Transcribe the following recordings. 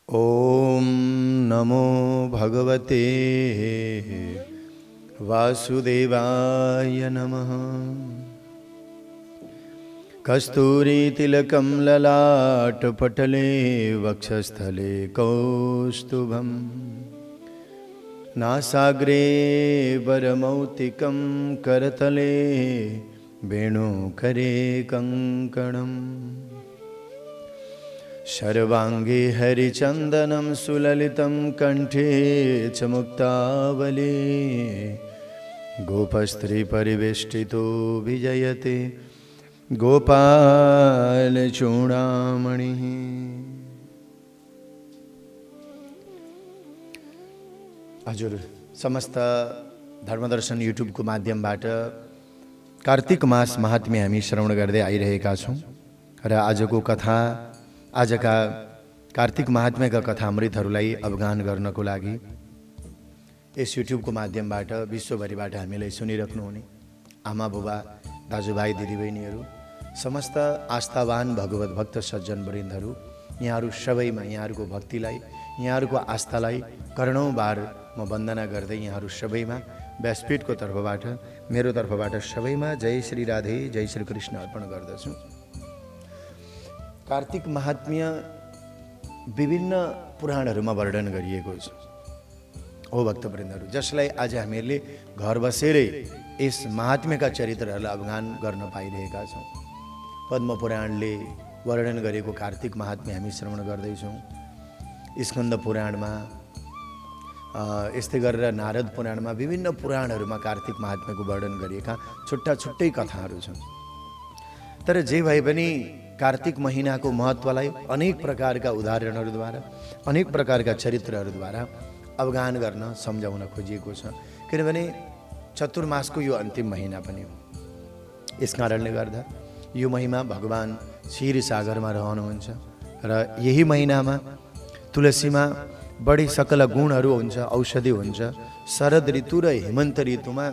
ओम नमो भगवते वासुदेवाय नमः। कस्तूरीतिलकं ललाटपटले वक्षस्थले कौस्तुभं नासाग्रे वरमौक्तिकं करतले वेणुकरे कङ्कणम् शर्वांगे हरिचंदनं सुललितं कंठे च मुक्तावली गोपस्त्री परिवेष्टितो विजयते गोपाल चूड़ामणि। हजुर समस्त धर्मदर्शन यूट्यूब को माध्यमबाट कार्तिक मास महात्म्य हामी श्रवण गर्दै आइरहेका छौं र आजको कथा आजका कार्तिक महात्म्यका कथामृतहरूलाई अवगान गर्नको लागि यस युट्युबको माध्यमबाट विश्वभरिबाट हामीलाई सुनिराख्नुहुने आमा बुबा दाजुभाइ दिदीबहिनीहरू समस्त आस्थावान भगवत भक्त सज्जन वृन्दहरू यहाँहरू सबैमा यहाँहरूको भक्तिलाई यहाँहरूको आस्थालाई करोडौं बार म वन्दना गर्दै यहाँहरू सबैमा व्यासपीठको तर्फबाट मेरो तर्फबाट सबैमा जय श्री राधे जय श्री कृष्ण अर्पण गर्दछु। कार्तिक महात्म्य विभिन्न पुराणहरूमा वर्णन गरिएको छ हो भक्तवृन्दहरू, जसलाई आज हामीहरूले घर बसेरै यस महात्म्यका चरित्रहरूलाई अवगान गर्न पाइरहेका छौँ। पद्म पुराणले वर्णन गरेको कार्तिक महात्म्य हामी श्रवण गर्दैछौँ। स्कन्द पुराणमा यस्तै गरेर नारद पुराणमा विभिन्न पुराणहरूमा कार्तिक महात्म्यको वर्णन गरिएका छुट्टा छुट्टै कथाहरू छन्। तर जे भए पनि कार्तिक महीनाको महत्त्वलाई अनेक प्रकारका उदाहरणहरूद्वारा अनेक प्रकारका चरित्रहरूद्वारा अवगान गर्न सम्झाउन खोजिएको छ, किनभने चतुर्मासको यो अन्तिम महिना पनि हो। यस कारणले गर्दा यो महिना भगवान क्षीरसागरमा रहनुहुन्छ र यही महिनामा तुलसीमा बढी सकल गुणहरू हुन्छ, औषधि हुन्छ। शरद ऋतु र हेमन्त ऋतुमा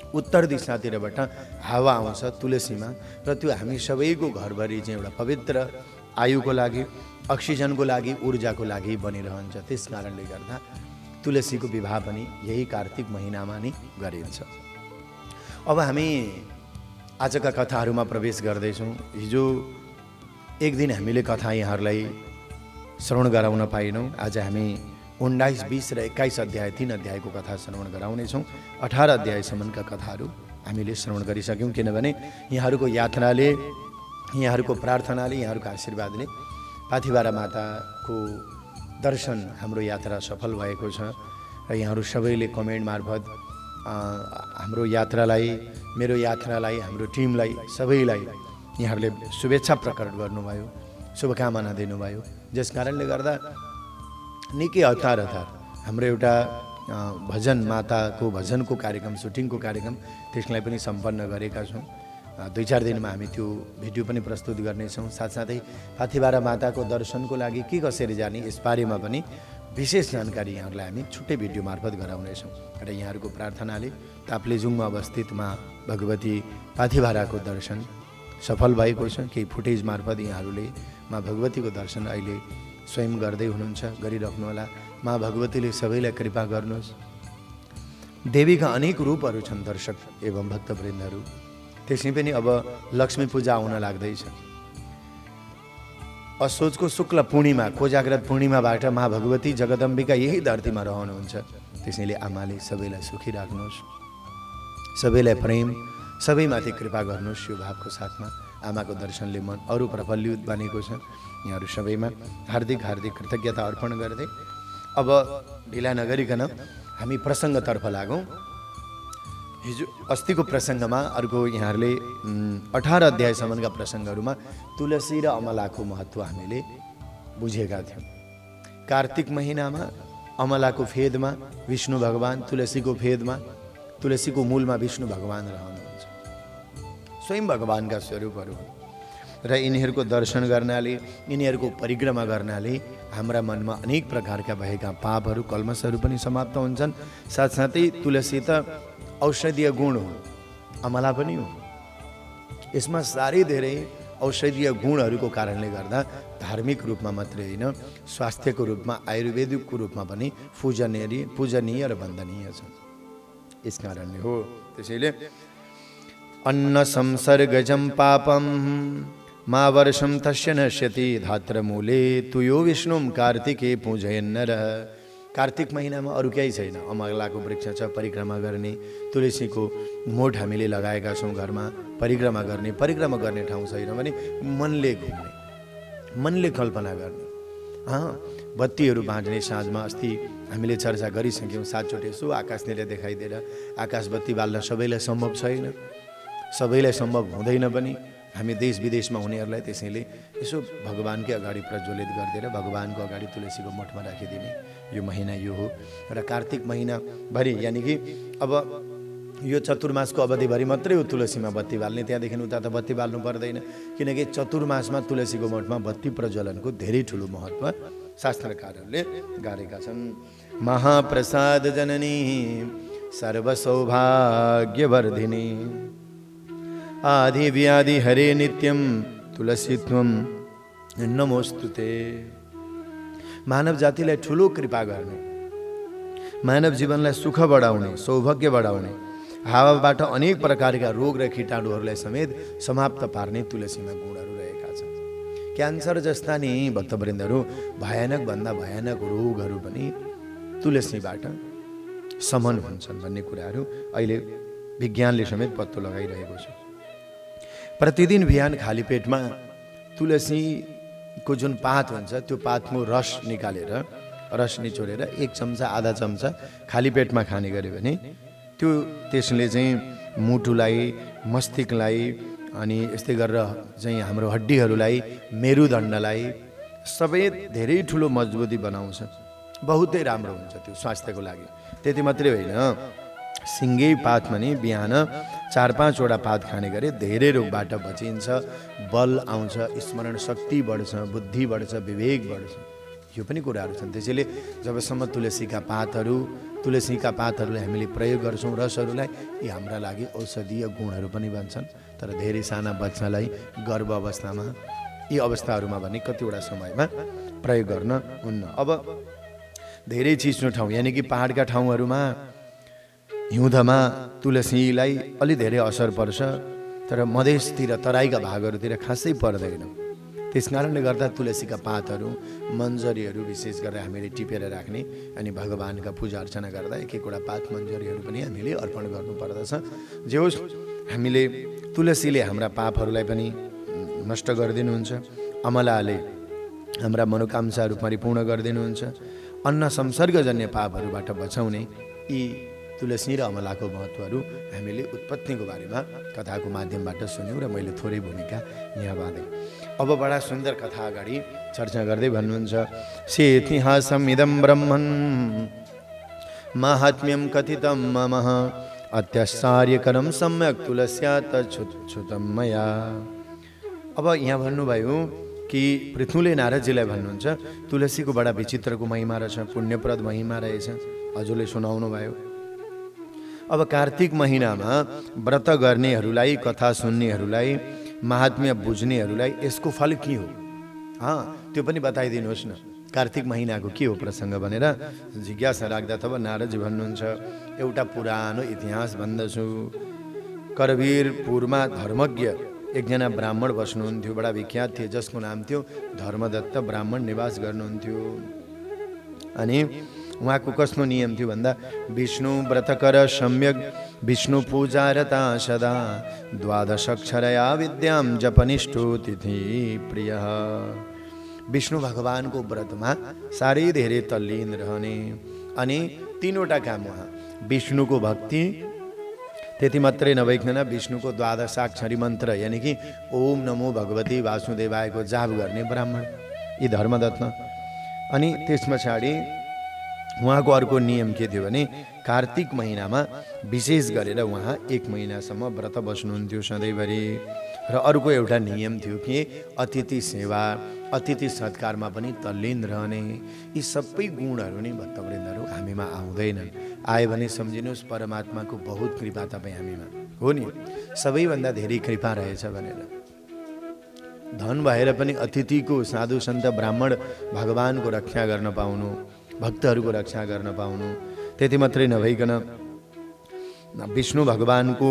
उत्तर दिशातिरबाट हावा आउँछ तुलसीमा र त्यो हामी सबैको घरभरि चाहिँ एउटा पवित्र आयुको लागि, अक्सिजनको लागि, ऊर्जाको लागि बनिरहन्छ। त्यस कारणले गर्दा तुलसीको विवाह पनि यही कार्तिक महिनामा नै गरिन्छ। अब हामी आजका कथाहरूमा प्रवेश गर्दैछौँ। हिजो एक दिन हामीले कथा यहाँहरूलाई श्रवण गराउन पाइनौँ। आज हामी 19, 20 र 21 अध्याय 3 अध्यायको कथा श्रवण गराउनेछौँ। 18 अध्यायसम्मका कथाहरू हामीले श्रवण गरिसक्यौँ, किनभने यहाँहरूको यात्राले, यहाँहरूको प्रार्थनाले, यहाँहरूको आशीर्वादले पाथिबारा माताको दर्शन हाम्रो यात्रा सफल भएको छ र यहाँहरू सबैले कमेन्ट मार्फत हाम्रो यात्रालाई, मेरो यात्रालाई, हाम्रो टिमलाई, सबैलाई यहाँहरूले शुभेच्छा प्रकट गर्नुभयो, शुभकामना दिनुभयो। जस कारणले गर्दा निकै हतार हाम्रो एउटा भजन माताको भजनको कार्यक्रम, सुटिङको कार्यक्रम, त्यसलाई पनि सम्पन्न गरेका छौँ। 2-4 दिनमा हामी त्यो भिडियो पनि प्रस्तुत गर्नेछौँ। साथसाथै पाथिबारा माताको दर्शनको लागि के कसरी जाने यसबारेमा पनि विशेष जानकारी यहाँहरूलाई हामी छुट्टै भिडियो मार्फत गराउनेछौँ। र यहाँहरूको प्रार्थनाले ताप्लेजुङमा अवस्थित माँ भगवती पाथिबाराको दर्शन सफल भएको छ। केही फुटेज मार्फत यहाँहरूले माँ भगवतीको दर्शन अहिले स्वयं गर्दै हुनुहुन्छ, गरिराख्नुहोला। माँ भगवतीले सबैलाई कृपा गर्नुहोस्। देवीका अनेक रूपहरू छन् दर्शक एवं भक्तवृन्दहरू। त्यसै पनि अब लक्ष्मी पूजा आउन लाग्दैछ। असोजको शुक्ल पूर्णिमा, कोजाग्रत पूर्णिमाबाट माँ भगवती जगदम्बिका यही धरतीमा रहनुहुन्छ। त्यसैले आमाले सबैलाई सुखी राख्नुहोस्, सबैलाई प्रेम, सबैमाथि कृपा गर्नुहोस्। यो भावको साथमा आमाको दर्शनले मन अरू प्रफुल्लित बनेको छ। यहाँहरू सबैमा हार्दिक हार्दिक कृतज्ञता अर्पण गर्दै अब ढिला नगरिकन हामी प्रसङ्गतर्फ लागौँ। हिजो अस्तिको प्रसङ्गमा अर्को यहाँहरूले 18 अध्यायसम्मका प्रसङ्गहरूमा तुलसी र अमलाको महत्त्व हामीले बुझेका थियौँ। कार्तिक महिनामा अमलाको फेदमा विष्णु भगवान, तुलसीको फेदमा, तुलसीको मूलमा विष्णु भगवान रहनुहुन्छ। स्वयं भगवानका स्वरूपहरू र यिनीहरूको दर्शन गर्नाले, यिनीहरूको परिक्रमा गर्नाले हाम्रा मनमा अनेक प्रकारका भएका पापहरू, कल्मसहरू पनि समाप्त हुन्छन्। साथसाथै तुलसी त औषधीय गुण हो, अमला पनि हो। यसमा साह्रै धेरै औषधीय गुणहरूको कारणले गर्दा धार्मिक रूपमा मात्रै होइन स्वास्थ्यको रूपमा आयुर्वेदिकको रूपमा पनि पूजनीय र वन्दनीय छ। यस कारणले हो। त्यसैले अन्न संसर्गजं पापम मा वर्षम तस्य नश्यति धात्रमूले तु यो विष्णुम कार्तिके पूजयन्नर। कार्तिक महिनामा अरू केही छैन। अमलाको वृक्ष छ परिक्रमा गर्ने, तुलसीको मोठ हामीले लगाएका छौँ घरमा परिक्रमा गर्ने ठाउँ छैन भने मनले घुम्ने, मनले कल्पना गर्ने, बत्तीहरू बाँड्ने साँझमा। अस्ति हामीले चर्चा गरिसक्यौँ 7 चोटि यसो आकाशनिर देखाइदिएर। आकाश बत्ती बाल्न सबैलाई सम्भव छैन, सबैलाई सम्भव हुँदैन पनि। हामी देश विदेशमा हुनेहरूलाई त्यसैले यसो भगवानकै अगाडि प्रज्वलित गरिदिएर भगवानको अगाडि तुलसीको मठमा राखिदिने यो महिना यो हो। र कार्तिक महिनाभरि यानि कि अब यो चतुर्मासको अवधिभरि मात्रै हो तुलसीमा बत्ती बाल्ने, त्यहाँदेखि उता त बत्ती बाल्नु पर्दैन। किनकि चतुर्मासमा तुलसीको मठमा बत्ती प्रज्वलनको धेरै ठुलो महत्त्व शास्त्रकारहरूले गाडेका छन्। महाप्रसाद जननी सर्वसौभाग्यवर्धिनी आदि व्याधि हरे नित्यम तुलसीत्वम नमोस्तुते। मानव जातिलाई ठुलो कृपा गर्ने, मानव जीवनलाई सुख बढाउने, सौभाग्य बढाउने, हावाबाट अनेक प्रकारका रोग र कीटाणुहरूलाई समेत समाप्त पार्ने तुलसीमा गुणहरू रहेका छन्। क्यान्सर जस्ता नि भक्तवृन्दहरू भयानक भन्दा भयानक रोगहरू पनि तुलसीबाट समन हुन्छन् भन्ने कुराहरू अहिले विज्ञानले समेत पत्तो लगाइरहेको छ। प्रतिदिन बिहान खाली पेटमा तुलसीको जुन पात हुन्छ त्यो पातको रस निकालेर, रस निचोरेर 1 चम्चा आधा चम्चा खाली पेटमा खाने गऱ्यो भने त्यसले चाहिँ मुटुलाई, मस्तिष्कलाई अनि यस्तै गरेर चाहिँ हाम्रो हड्डीहरूलाई, मेरुदण्डलाई सबै धेरै ठुलो मजबुती बनाउँछ। बहुतै राम्रो हुन्छ त्यो स्वास्थ्यको लागि। त्यति मात्रै होइन, सिङ्गै पातमा नि बिहान 4-5 वटा पात खाने गरे धेरै रोगबाट बचिन्छ, बल आउँछ, स्मरण शक्ति बढ्छ, बुद्धि बढ्छ, विवेक बढ्छ। यो पनि कुराहरू छन्। त्यसैले जबसम्म तुलसीका पातहरूलाई हामीले प्रयोग गर्छौँ, रसहरूलाई, यी हाम्रा लागि औषधीय गुणहरू पनि बन्छन्। तर धेरै साना बच्चालाई गर्भ अवस्थामा यी अवस्थाहरूमा भने कतिवटा समयमा प्रयोग गर्न हुन्न। अब धेरै चिसो ठाउँ यानि कि पहाडका ठाउँहरूमा हिउँदमा तुलसीलाई अलि धेरै असर पर्छ, तर मधेसतिर तराईका भागहरूतिर खासै पर्दैन। त्यस कारणले गर्दा तुलसीका पातहरू, मन्जरीहरू विशेष गरेर हामीले टिपेर राख्ने अनि भगवानका पूजा अर्चना गर्दा 1-1 पात मन्जरीहरू पनि हामीले अर्पण गर्नुपर्दछ। जे होस्, हामीले तुलसीले हाम्रा पापहरूलाई पनि नष्ट गरिदिनुहुन्छ, अमलाले हाम्रा मनोकांक्षाहरू परिपूर्ण गरिदिनुहुन्छ, अन्न संसर्गजन्य पापहरूबाट बचाउने यी तुलसी र अमलाको महत्त्वहरू हामीले उत्पत्तिको बारेमा कथाको माध्यमबाट सुन्यौँ र मैले थोरै भूमिका यहाँ बाँधेँ। अब बडा सुन्दर कथा अगाडि चर्चा गर्दै भन्नुहुन्छ, से इतिहासम इदं ब्रह्मन् माहात्म्यं कथितं मम अत्याश्चर्यकरं सम्यक तुलस्या तच्छुतं मया। अब यहाँ भन्नुभयो कि पृथुले नारदजीलाई भन्नुहुन्छ तुलसीको बडा विचित्रको महिमा रहेछ, पुण्यप्रद महिमा रहेछ, हजुरले सुनाउनु भयो। अब कार्तिक महिनामा व्रत गर्नेहरूलाई, कथा सुन्नेहरूलाई, महात्म्य बुझ्नेहरूलाई यसको फल के हो? त्यो पनि बताइदिनुहोस् न। कार्तिक महिनाको के हो प्रसङ्ग भनेर जिज्ञासा राख्दा तब नारदजी भन्नुहुन्छ, एउटा पुरानो इतिहास भन्दछु। करवीरपुरमा धर्मज्ञ एकजना ब्राह्मण बस्नुहुन्थ्यो, बडा विख्यात थिए, जसको नाम थियो धर्मदत्त ब्राह्मण निवास गर्नुहुन्थ्यो। अनि उहाँको कस्तो नियम थियो भन्दा, विष्णु व्रतकर सम्यक विष्णु पूजा रता सदा 12 अक्षरया विद्याम जपनिष्ठो तिथि प्रिय। विष्णु भगवानको व्रतमा साह्रै धेरै तल्लीन रहने अनि 3वटा काम उहाँ, विष्णुको भक्ति, त्यति मात्रै नभइकन विष्णुको 12 अक्षरी मन्त्र यानि कि ओम नमो भगवती वासुदेवायको जाप गर्ने ब्राह्मण यी धर्मदत्त। अनि त्यस पछाडि उहाँको अर्को नियम के थियो भने कार्तिक महिनामा विशेष गरेर उहाँ 1 महिनासम्म व्रत बस्नुहुन्थ्यो सधैँभरि। र अर्को एउटा नियम थियो कि अतिथि सेवा, अतिथि सत्कारमा पनि तल्लीन रहने। यी सबै गुणहरू नै भक्तवृन्दहरू हामीमा आउँदैनन्। आयो भने सम्झिनुहोस् परमात्माको बहुत कृपा तपाईँ हामीमा हो नि, सबैभन्दा धेरै कृपा रहेछ भनेर। धन भएर पनि अतिथिको, साधु सन्त ब्राह्मण भगवानको रक्षा गर्न पाउनु, भक्तहरूको रक्षा गर्न पाउनु, त्यति मात्रै नभइकन विष्णु भगवानको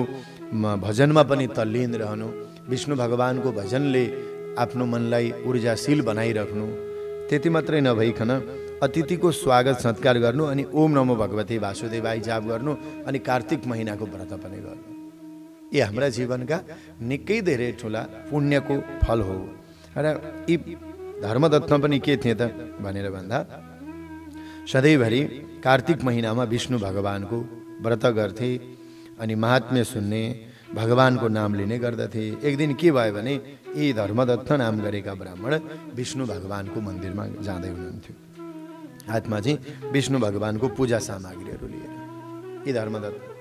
भजनमा पनि तल्लीन रहनु, विष्णु भगवानको भजनले आफ्नो मनलाई ऊर्जाशील बनाइराख्नु, त्यति मात्रै नभइकन अतिथिको स्वागत सत्कार गर्नु, अनि ओम नमो भगवते वासुदेवाय जाप गर्नु, अनि कार्तिक महिनाको व्रत पनि गर्नु। यी हाम्रा जीवनका निकै धेरै ठुला पुण्यको फल हो। र यी धर्मदत्त पनि के थिए त भनेर भन्दा सधैँभरि कार्तिक महिनामा विष्णु भगवानको व्रत गर्थे अनि महात्म्य सुन्ने, भगवानको नाम लिने गर्दथे। एक दिन के भयो भने यी धर्मदत्त नाम गरेका ब्राह्मण विष्णु भगवानको मन्दिरमा जाँदै हुनुहुन्थ्यो, हातमा चाहिँ विष्णु भगवानको पूजा सामग्रीहरू लिएर। यी धर्मदत्त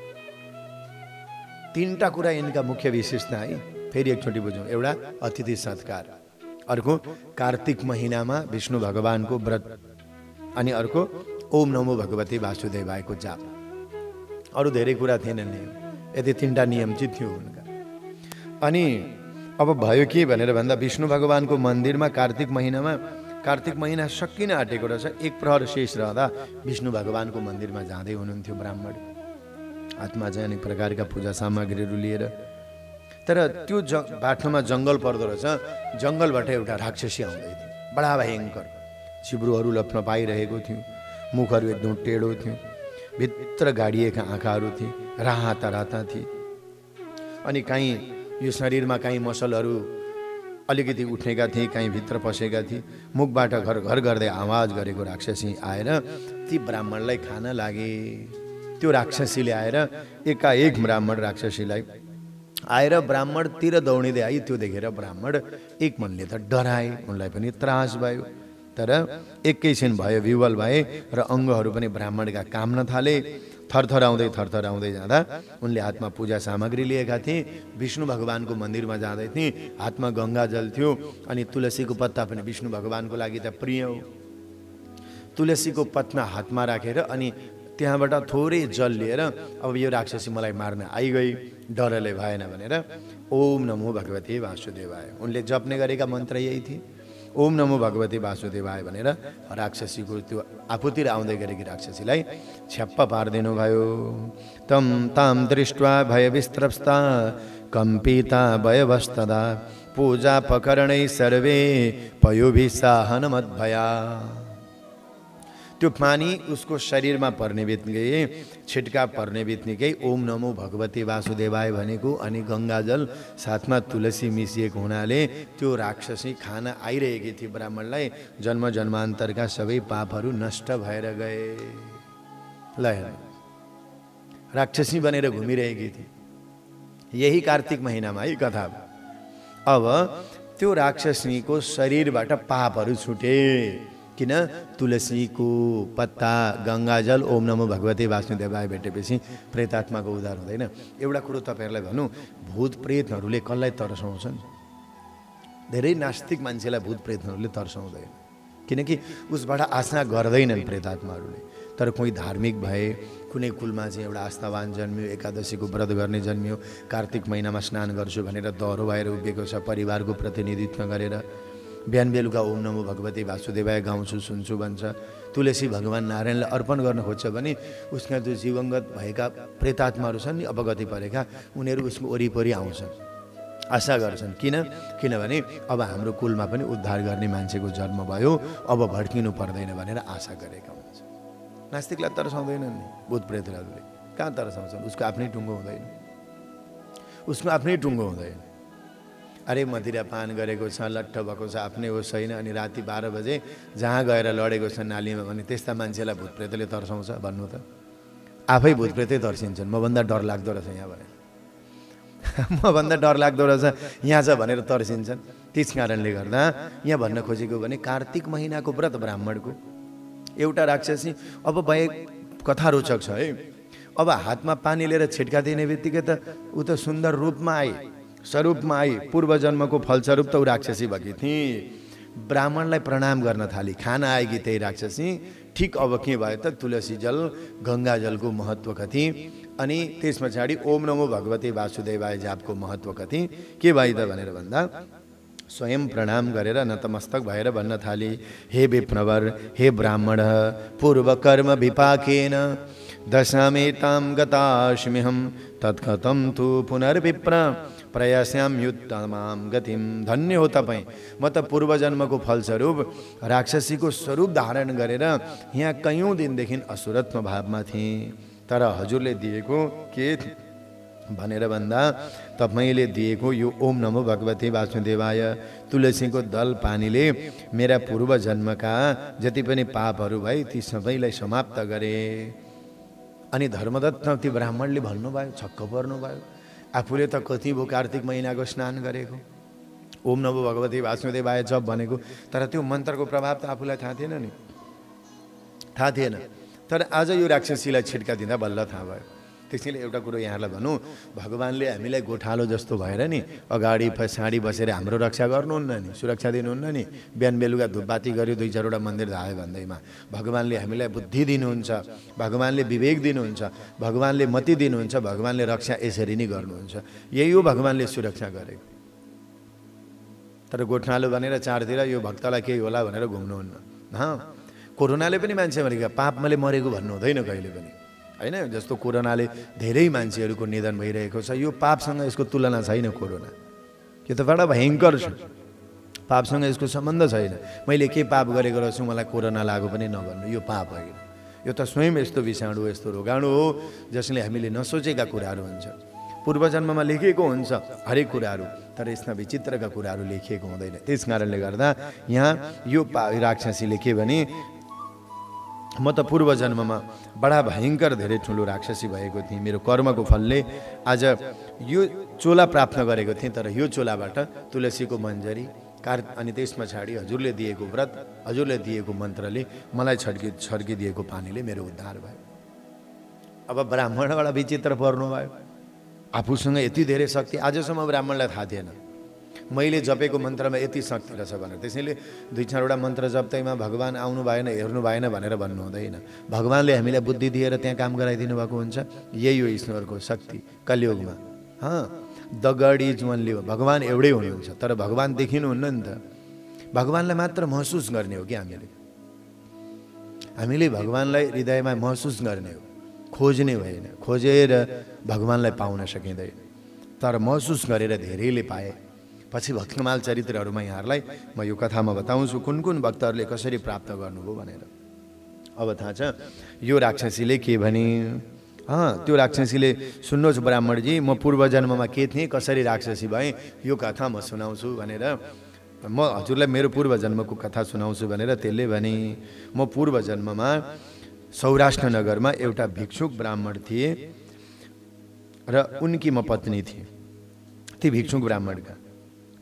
तीनटा कुरा यिनका मुख्य विशेषता है, फेरि एकचोटि बुझौँ। एउटा अतिथि सत्कार, अर्को कार्तिक महिनामा विष्णु भगवानको व्रत, अनि अर्को ओम नमो भगवते वासुदेवायको जाप। अरू धेरै कुरा थिएनन् नि, यति तीनटा नियम चाहिँ थियो उनका। अनि अब भयो के भनेर भन्दा विष्णु भगवानको मन्दिरमा कार्तिक महिना सकिन आँटेको रहेछ। एक प्रहर शेष रहँदा विष्णु भगवानको मन्दिरमा जाँदै हुनुहुन्थ्यो ब्राह्मण, हातमा चाहिँ अनेक प्रकारका पूजा सामग्रीहरू लिएर। तर त्यो बाटोमा जङ्गल पर्दो रहेछ, जङ्गलबाट एउटा राक्षसी आउँदै थियो, बडा भयङ्कर, चिब्रुहरू लप्न पाइरहेको थियो, मुखहरू एकदम टेढो थियो, भित्र गाडिएका आँखाहरू थिए, राता राता थिए, अनि कहीँ यो शरीरमा कहीँ मसलहरू अलिकति उठेका थिए, कहीँ भित्र पसेका थिए। मुखबाट घर घर गर्दै आवाज गरेको राक्षसी आएर ती ब्राह्मणलाई खान लागे। त्यो राक्षसीले आएर एकाएक ब्राह्मण राक्षसीलाई आएर ब्राह्मणतिर दौडिँदै आई। त्यो देखेर ब्राह्मण एक मनले त डराए, उनलाई पनि त्रास भयो। तर एकैछिन भयो विवल भए र अङ्गहरू पनि ब्राह्मणका काम्न थाले। थरथराउँदै जाँदा उनले हातमा पूजा सामग्री लिएका थिए, विष्णु भगवानको मन्दिरमा जाँदै थिए, हातमा गङ्गा जल थियो, अनि तुलसीको पत्ता पनि विष्णु भगवानको लागि त प्रिय हो। तुलसीको पत्ता हातमा राखेर अनि त्यहाँबाट थोरै जल लिएर अब यो राक्षसी मलाई मार्न आइगई, डरले भएन भनेर ओम नमो भगवते वासुदेवाय उनले जप्ने गरेका मन्त्र यही थिए। ओम नमो भगवते वासुदेवाय भनेर राक्षसीको त्यो आफूतिर आउँदै गरेकी राक्षसीलाई छ्याप्प पारिदिनु भयो। तम ताम दृष्ट्वा भयविस्त्रस्ता कम्पिता भयवस्तदा पूजा पकर्णै सर्वे पयोभिसाहन मद्भया। त्यो पानी उसको शरीरमा पर्ने बित्तिकै, छिटका पर्ने बित्तिकै ओम नमो भगवते वासुदेवाय भनेको, अनि गङ्गाजल साथमा तुलसी मिसिएको हुनाले त्यो राक्षसी खान आइरहेकी थिए ब्राह्मणलाई। जन्म जन्मान्तरका सबै पापहरू नष्ट भएर गए। ल राक्षसी बनेर घुमिरहेकी थिए यही कार्तिक महिनामा है कथा। अब त्यो राक्षसीको शरीरबाट पापहरू छुटे। किन? तुलसीको पत्ता, गङ्गाजल, ओम नमो भगवते वासुदेवाय भेटेपछि प्रेतात्माको उद्धार हुँदैन। एउटा कुरो तपाईँहरूलाई भनौँ, भूत प्रेतहरूले कसलाई तर्साउँछन्? धेरै नास्तिक मान्छेलाई भूत प्रेतहरूले तर्साउँदैन, किनकि उसबाट आशा गर्दैनन् प्रेतात्माहरूले। तर कोही धार्मिक भए, कुनै कुलमा चाहिँ एउटा आस्थावान जन्मियो, एकादशीको व्रत गर्ने जन्मियो, कार्तिक महिनामा स्नान गर्छु भनेर दह्रो भएर उभिएको छ, परिवारको प्रतिनिधित्व गरेर बिहान बेलुका ओम नमो भगवते वासुदेवाय गाउँछु सुन्छु भन्छ, तुलसी भगवान नारायणलाई अर्पण गर्न खोज्छ भने उसका जो जीवङ्गत भएका प्रेतात्माहरू छन् नि, अपगति परेका, उनीहरू उसको वरिपरि आउँछन्, आशा गर्छन्। किनभने अब हाम्रो कुलमा पनि उद्धार गर्ने मान्छेको जन्म भयो, अब भड्किनु पर्दैन भनेर आशा गरेका हुन्छ। नास्तिकलाई तर्साउँदैनन् नि भूत प्रेतहरूले, कहाँ तर्साउँछन्? उसको आफ्नै टुङ्गो हुँदैन, उसको आफ्नै टुङ्गो हुँदैन। अरे मदिरा पान गरेको छ, लट्ठ भएको छ, आफ्नै होस् छैन, अनि राति 12 बजे जहाँ गएर लडेको छ नालीमा भने त्यस्ता मान्छेलाई भूतप्रेतले तर्साउँछ भन्नु त? आफै भूतप्रेतै तर्सिन्छन्। मभन्दा डर लाग्दो रहेछ यहाँ भनेर, मभन्दा डर लाग्दो रहेछ यहाँ छ भनेर तर्सिन्छन्। त्यस कारणले गर्दा यहाँ भन्न खोजेको भने कार्तिक महिनाको व्रत ब्राह्मणको एउटा राक्षसी। अब भए कथा रोचक छ है। अब हातमा पानी लिएर छिटका दिने बित्तिकै त ऊ त सुन्दर रूपमा आए, स्वरूपमा आई। पूर्व जन्मको फलस्वरूप त ऊ राक्षसी भएकी थिए। ब्राह्मणलाई प्रणाम गर्न थाली, खाना आएकी त्यही राक्षसी। ठिक अब के भयो त? तुलसी जल, गङ्गा जलको महत्त्व कति, अनि त्यस पछाडि ओम नमो भगवते वासुदेवाय जापको महत्त्व कति के भयो त भनेर भन्दा स्वयं प्रणाम गरेर नतमस्तक भएर भन्न थाले, हे विप्रवर, हे ब्राह्मण, पूर्व कर्म विपाकेन दशामेतां गतास्म्यहं तत्कथं तु पुनर्विप्र प्रयास्याम युत्तमां गतिम। धन्य हो तपाईँ, म त पूर्व जन्मको फलस्वरूप राक्षसीको स्वरूप धारण गरेर यहाँ कयौँ दिनदेखि असुरत्व भावमा थिएँ। तर हजुरले दिएको के भनेर भन्दा तपाईले दिएको यो ओम नमो भगवते वासुदेवाय तुलसीको दल पानीले मेरा पूर्व जन्मका जति पनि पापहरू भए ती सबैलाई समाप्त गरे। अनि धर्मदत्त ती ब्राह्मणले भन्नुभयो, छक्क पर्नुभयो, आफूले त कति भो कार्तिक महिनाको स्नान गरेको, ओम नमो भगवते वासुदेवाय जप भनेको, तर त्यो मन्त्रको प्रभाव त आफूलाई थाहा थिएन नि, थाहा थिएन। तर आज यो राक्षसीलाई छिटका दिँदा बल्ल थाहा भयो। त्यसैले एउटा कुरो यहाँलाई भनौँ, भगवानले हामीलाई गोठालो जस्तो भएर नि अगाडि पछाडि बसेर हाम्रो रक्षा गर्नुहुन्न नि, सुरक्षा दिनुहुन्न नि। बिहान बेलुका धुपबाती गऱ्यो, 2-4वटा मन्दिर धायो भन्दैमा भगवानले हामीलाई बुद्धि दिनुहुन्छ, भगवानले विवेक दिनुहुन्छ, भगवानले मति दिनुहुन्छ, भगवानले रक्षा यसरी नै गर्नुहुन्छ। यही हो भगवानले सुरक्षा गरेको। तर गोठालो भनेर चारतिर यो भक्तलाई केही होला भनेर घुम्नुहुन्न। कोरोनाले पनि मान्छे मरेको, पापले मरेको भन्नु हुँदैन कहिले पनि, हैन। जस्तो कोरोनाले धेरै मान्छेहरूको निधन भइरहेको छ, यो पापसँग यसको तुलना छैन। कोरोना यो त बडा भयङ्कर छ, पापसँग यसको सम्बन्ध छैन। मैले के पाप गरेको रहेछु मलाई कोरोना लागु पनि नभन्नु, यो पाप होइन। यो त स्वयं यस्तो विषाणु, यस्तो रोगाणु हो जसले हामीले नसोचेका कुराहरू हुन्छ। पूर्व जन्ममा लेखिएको हुन्छ हरेक कुराहरू, तर यसमा विचित्रका कुराहरू लेखिएको हुँदैन। त्यस कारणले गर्दा यहाँ यो राक्षसीले के भने, म त पूर्व जन्ममा बडा भयङ्कर धेरै ठुलो राक्षसी भएको थिएँ, मेरो कर्मको फलले आज यो चोला प्राप्त गरेको थिएँ। तर यो चोलाबाट तुलसीको मन्जरी अनि त्यस पछाडि हजुरले दिएको व्रत, हजुरले दिएको मन्त्रले, मलाई छर्किदिएको पानीले मेरो उद्धार भयो। अब ब्राह्मणबाट विचित्र पर्नु भयो, आफूसँग यति धेरै शक्ति आजसम्म ब्राह्मणलाई थाहा थिएन, मैले जपेको मन्त्रमा यति शक्ति रहेछ भनेर। त्यसैले 2-4वटा मन्त्र जप्दैमा भगवान आउनु भएन, हेर्नु भएन भनेर भन्नु हुँदैन। भगवानले हामीलाई बुद्धि दिएर त्यहाँ काम गराइदिनु भएको हुन्छ। यही हो ईश्वरको शक्ति कलियुगमा। दगड इज ओन्ली हो, भगवान एउटै हुनुहुन्छ, तर भगवान देखिनुहुन्न नि त। भगवानलाई मात्र महसुस गर्ने हो कि हामीले भगवानलाई हृदयमा महसुस गर्ने हो, खोज्ने होइन। खोजेर भगवानलाई पाउन सकिँदैन, तर महसुस गरेर धेरैले पाए। पछि भक्तमाल चरित्रहरूमा यहाँहरूलाई म यो कथामा बताउँछु कुन कुन भक्तहरूले कसरी प्राप्त गर्नुभयो भनेर। अब थाहा छ यो राक्षसीले के भने, त्यो राक्षसीले, सुन्नुहोस् ब्राह्मणजी, म पूर्व जन्ममा के थिएँ, कसरी राक्षसी भएँ, यो कथा म सुनाउँछु भनेर, म हजुरलाई मेरो पूर्व जन्मको कथा सुनाउँछु भनेर त्यसले भने। म पूर्व जन्ममा सौराष्ट्र नगरमा एउटा भिक्षुक ब्राह्मण थिए र उनकी म पत्नी थिएँ। ती भिक्षुक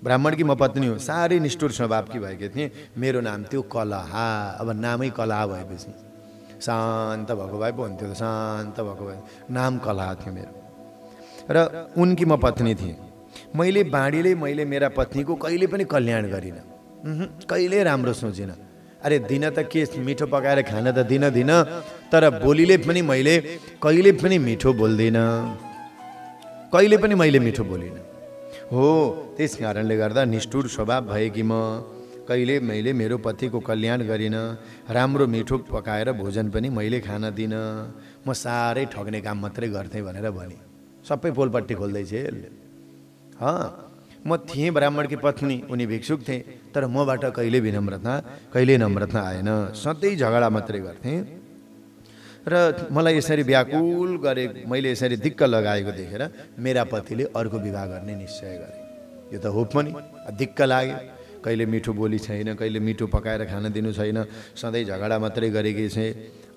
ब्राह्मणकी म पत्नी हो, साह्रै निष्ठुर स्वभावकी भएकी थिएँ। मेरो नाम थियो कलहा। अब नामै कलहा भएपछि शान्त भएको भए पो हुन्थ्यो त, शान्त भएको भए। नाम कलहा थियो मेरो र उनकी म पत्नी थिएँ। मैले मेरा पत्नीको कहिले पनि कल्याण गरिनँ, कहिले राम्रो सोचिनँ। अरे दिन त के मिठो पकाएर खान त दिन, तर बोलीले पनि मैले कहिले पनि मिठो बोल्दिनँ, कहिले पनि मैले मिठो बोलिनँ हो। त्यस कारणले गर्दा निष्ठुर स्वभाव भएकी म कहिले मैले मेरो पतिको कल्याण गरिनँ, राम्रो मिठो पकाएर भोजन पनि मैले खान दिनँ। म साह्रै ठग्ने काम मात्रै गर्थेँ भनेर भने। सबै पोलपट्टि खोल्दैछ यसले। म थिएँ ब्राह्मणकी पत्नी, उनी भिक्षुक थिएँ, तर मबाट कहिले नम्रता आएन। सधैँ झगडा मात्रै गर्थेँ र मलाई यसरी व्याकुल गरे, मैले यसरी दिक्क लगाएको देखेर मेरा पतिले अर्को विवाह गर्ने निश्चय गरे। यो त हो पनि, दिक्क लाग्यो। कहिले मिठो बोली छैन, कहिले मिठो पकाएर खान दिनु छैन, सधैँ झगडा मात्रै गरेकी छे,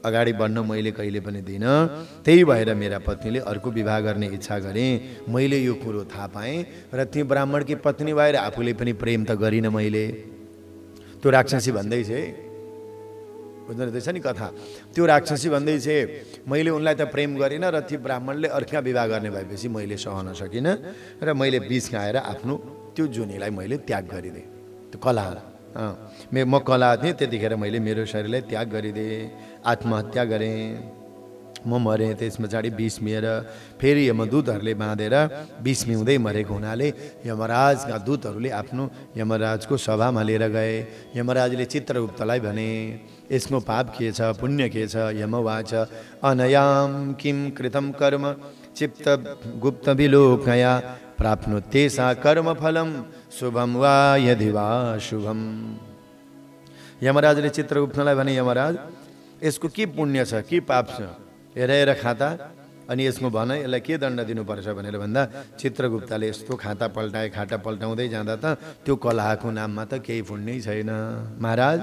अगाडि बढ्न मैले कहिले पनि दिनँ। त्यही भएर मेरा पत्नीले अर्को विवाह गर्ने इच्छा गरे। मैले यो कुरो थाहा पाएँ र ती ब्राह्मणकी पत्नी भएर आफूले पनि प्रेम त गरिनँ मैले। त्यो राक्षसी भन्दैछ, बुझ्नु रहेछ नि कथा। त्यो राक्षसी भन्दैछ मैले उनलाई त प्रेम गरिनँ र ती ब्राह्मणले अर्का विवाह गर्ने भएपछि मैले सहन सकिनँ र मैले बिच खाएर आफ्नो त्यो जुनीलाई मैले त्याग गरिदिएँ। त्यो कलह, म कलह थिएँ, त्यतिखेर मैले मेरो शरीरलाई त्याग गरिदिएँ, आत्महत्या गरेँ। म मरेँ। त्यस पछाडि बिस्मिएर फेरि यमदूतहरूले बाँधेर बिस्मिउँदै मरेको हुनाले यमराजका दूतहरूले आफ्नो यमराजको सभामा लिएर गए। यमराजले चित्रगुप्तलाई भने, यसको पाप के छ, पुण्य के छ? यमवाच अनयाम किम कृतम कर्म चित्त गुप्त विलोकया प्राप्नुतेसा कर्म फलम शुभम वा यदि वा शुभम। यमराजले चित्रगुप्तलाई भने, यमराज यसको के पुण्य छ, के पाप छ, हेरेर खाता अनि यसको भन यसलाई के दण्ड दिनुपर्छ भनेर भन्दा चित्रगुप्तले यस्तो खाता पल्टाए, खाता पल्टाउँदै जाँदा त त्यो कलहको नाममा त केही पुण्य छैन। महाराज